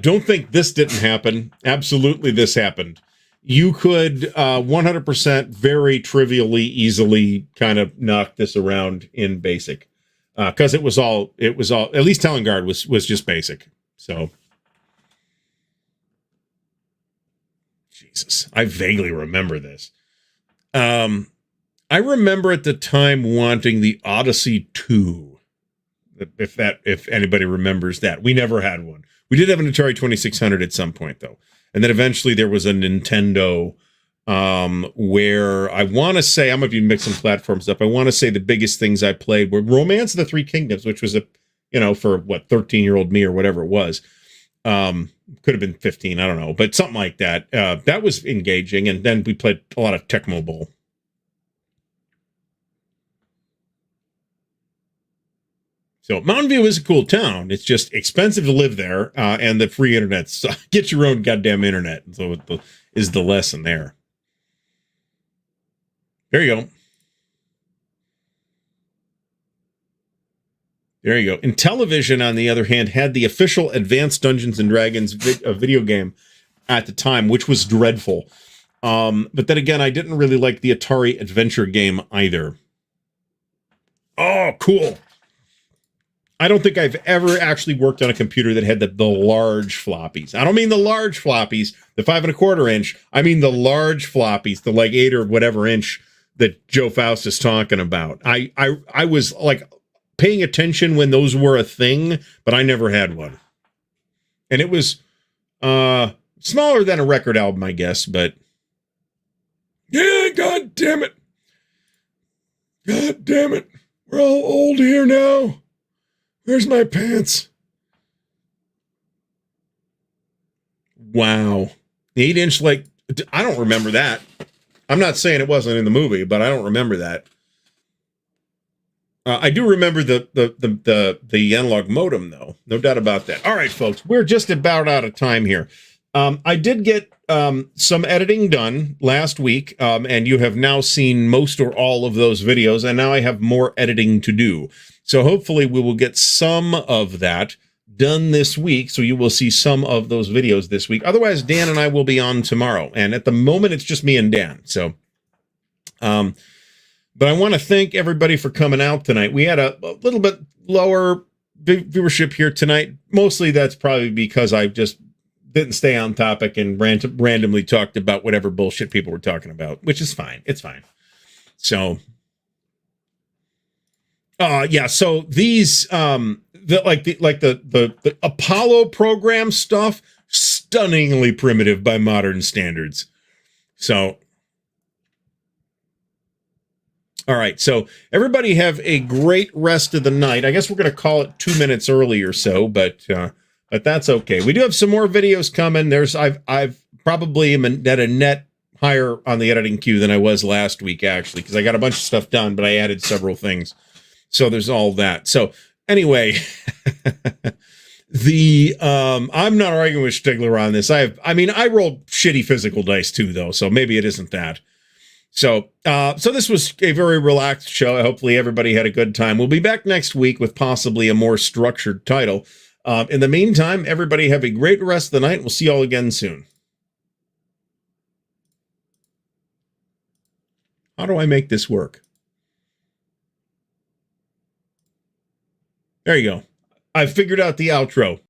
Don't think this didn't happen. Absolutely, this happened. You could 100% very trivially, easily kind of knock this around in basic, because it was all. At least Telengard was just basic. So, Jesus, I vaguely remember this. I remember at the time wanting the Odyssey 2. If anybody remembers that. We never had one. We did have an Atari 2600 at some point, though. And then eventually there was a Nintendo where I want to say, I might be mixing platforms up. I want to say the biggest things I played were Romance of the Three Kingdoms, which was for 13-year-old me or whatever it was. Could have been 15, I don't know, but something like that. That was engaging. And then we played a lot of Tecmo Bowl. So Mountain View is a cool town. It's just expensive to live there, and the free internet. So get your own goddamn internet. So is the lesson there. There you go. There you go. And Television, on the other hand, had the official Advanced Dungeons and Dragons video game at the time, which was dreadful. But then again, I didn't really like the Atari adventure game either. Oh, cool. I don't think I've ever actually worked on a computer that had the large floppies. I don't mean the large floppies, the 5 1/4 inch. I mean the large floppies, the like 8 or whatever inch that Joe Faust is talking about. I was like paying attention when those were a thing, but I never had one. And it was smaller than a record album, I guess, but yeah, god damn it. God damn it. We're all old here now. Where's my pants? Wow. The 8-inch, like, I don't remember that. I'm not saying it wasn't in the movie, but I don't remember that. I do remember the analog modem, though. No doubt about that. All right, folks, we're just about out of time here. I did get some editing done last week, and you have now seen most or all of those videos, and now I have more editing to do. So hopefully we will get some of that done this week, so you will see some of those videos this week. Otherwise, Dan and I will be on tomorrow, and at the moment, it's just me and Dan. So, but I want to thank everybody for coming out tonight. We had a little bit lower viewership here tonight. Mostly that's probably because I just didn't stay on topic and randomly talked about whatever bullshit people were talking about, which is fine. It's fine. So, yeah. So these, the Apollo program stuff, stunningly primitive by modern standards. So, all right. So everybody have a great rest of the night. I guess we're going to call it 2 minutes early or so, but that's okay. We do have some more videos coming. I've probably am at a net higher on the editing queue than I was last week, actually, because I got a bunch of stuff done, but I added several things. So there's all that. So anyway, I'm not arguing with Stigler on this. I rolled shitty physical dice too, though, so maybe it isn't that. So this was a very relaxed show. Hopefully everybody had a good time. We'll be back next week with possibly a more structured title. In the meantime, everybody have a great rest of the night. We'll see you all again soon. How do I make this work? There you go. I figured out the outro.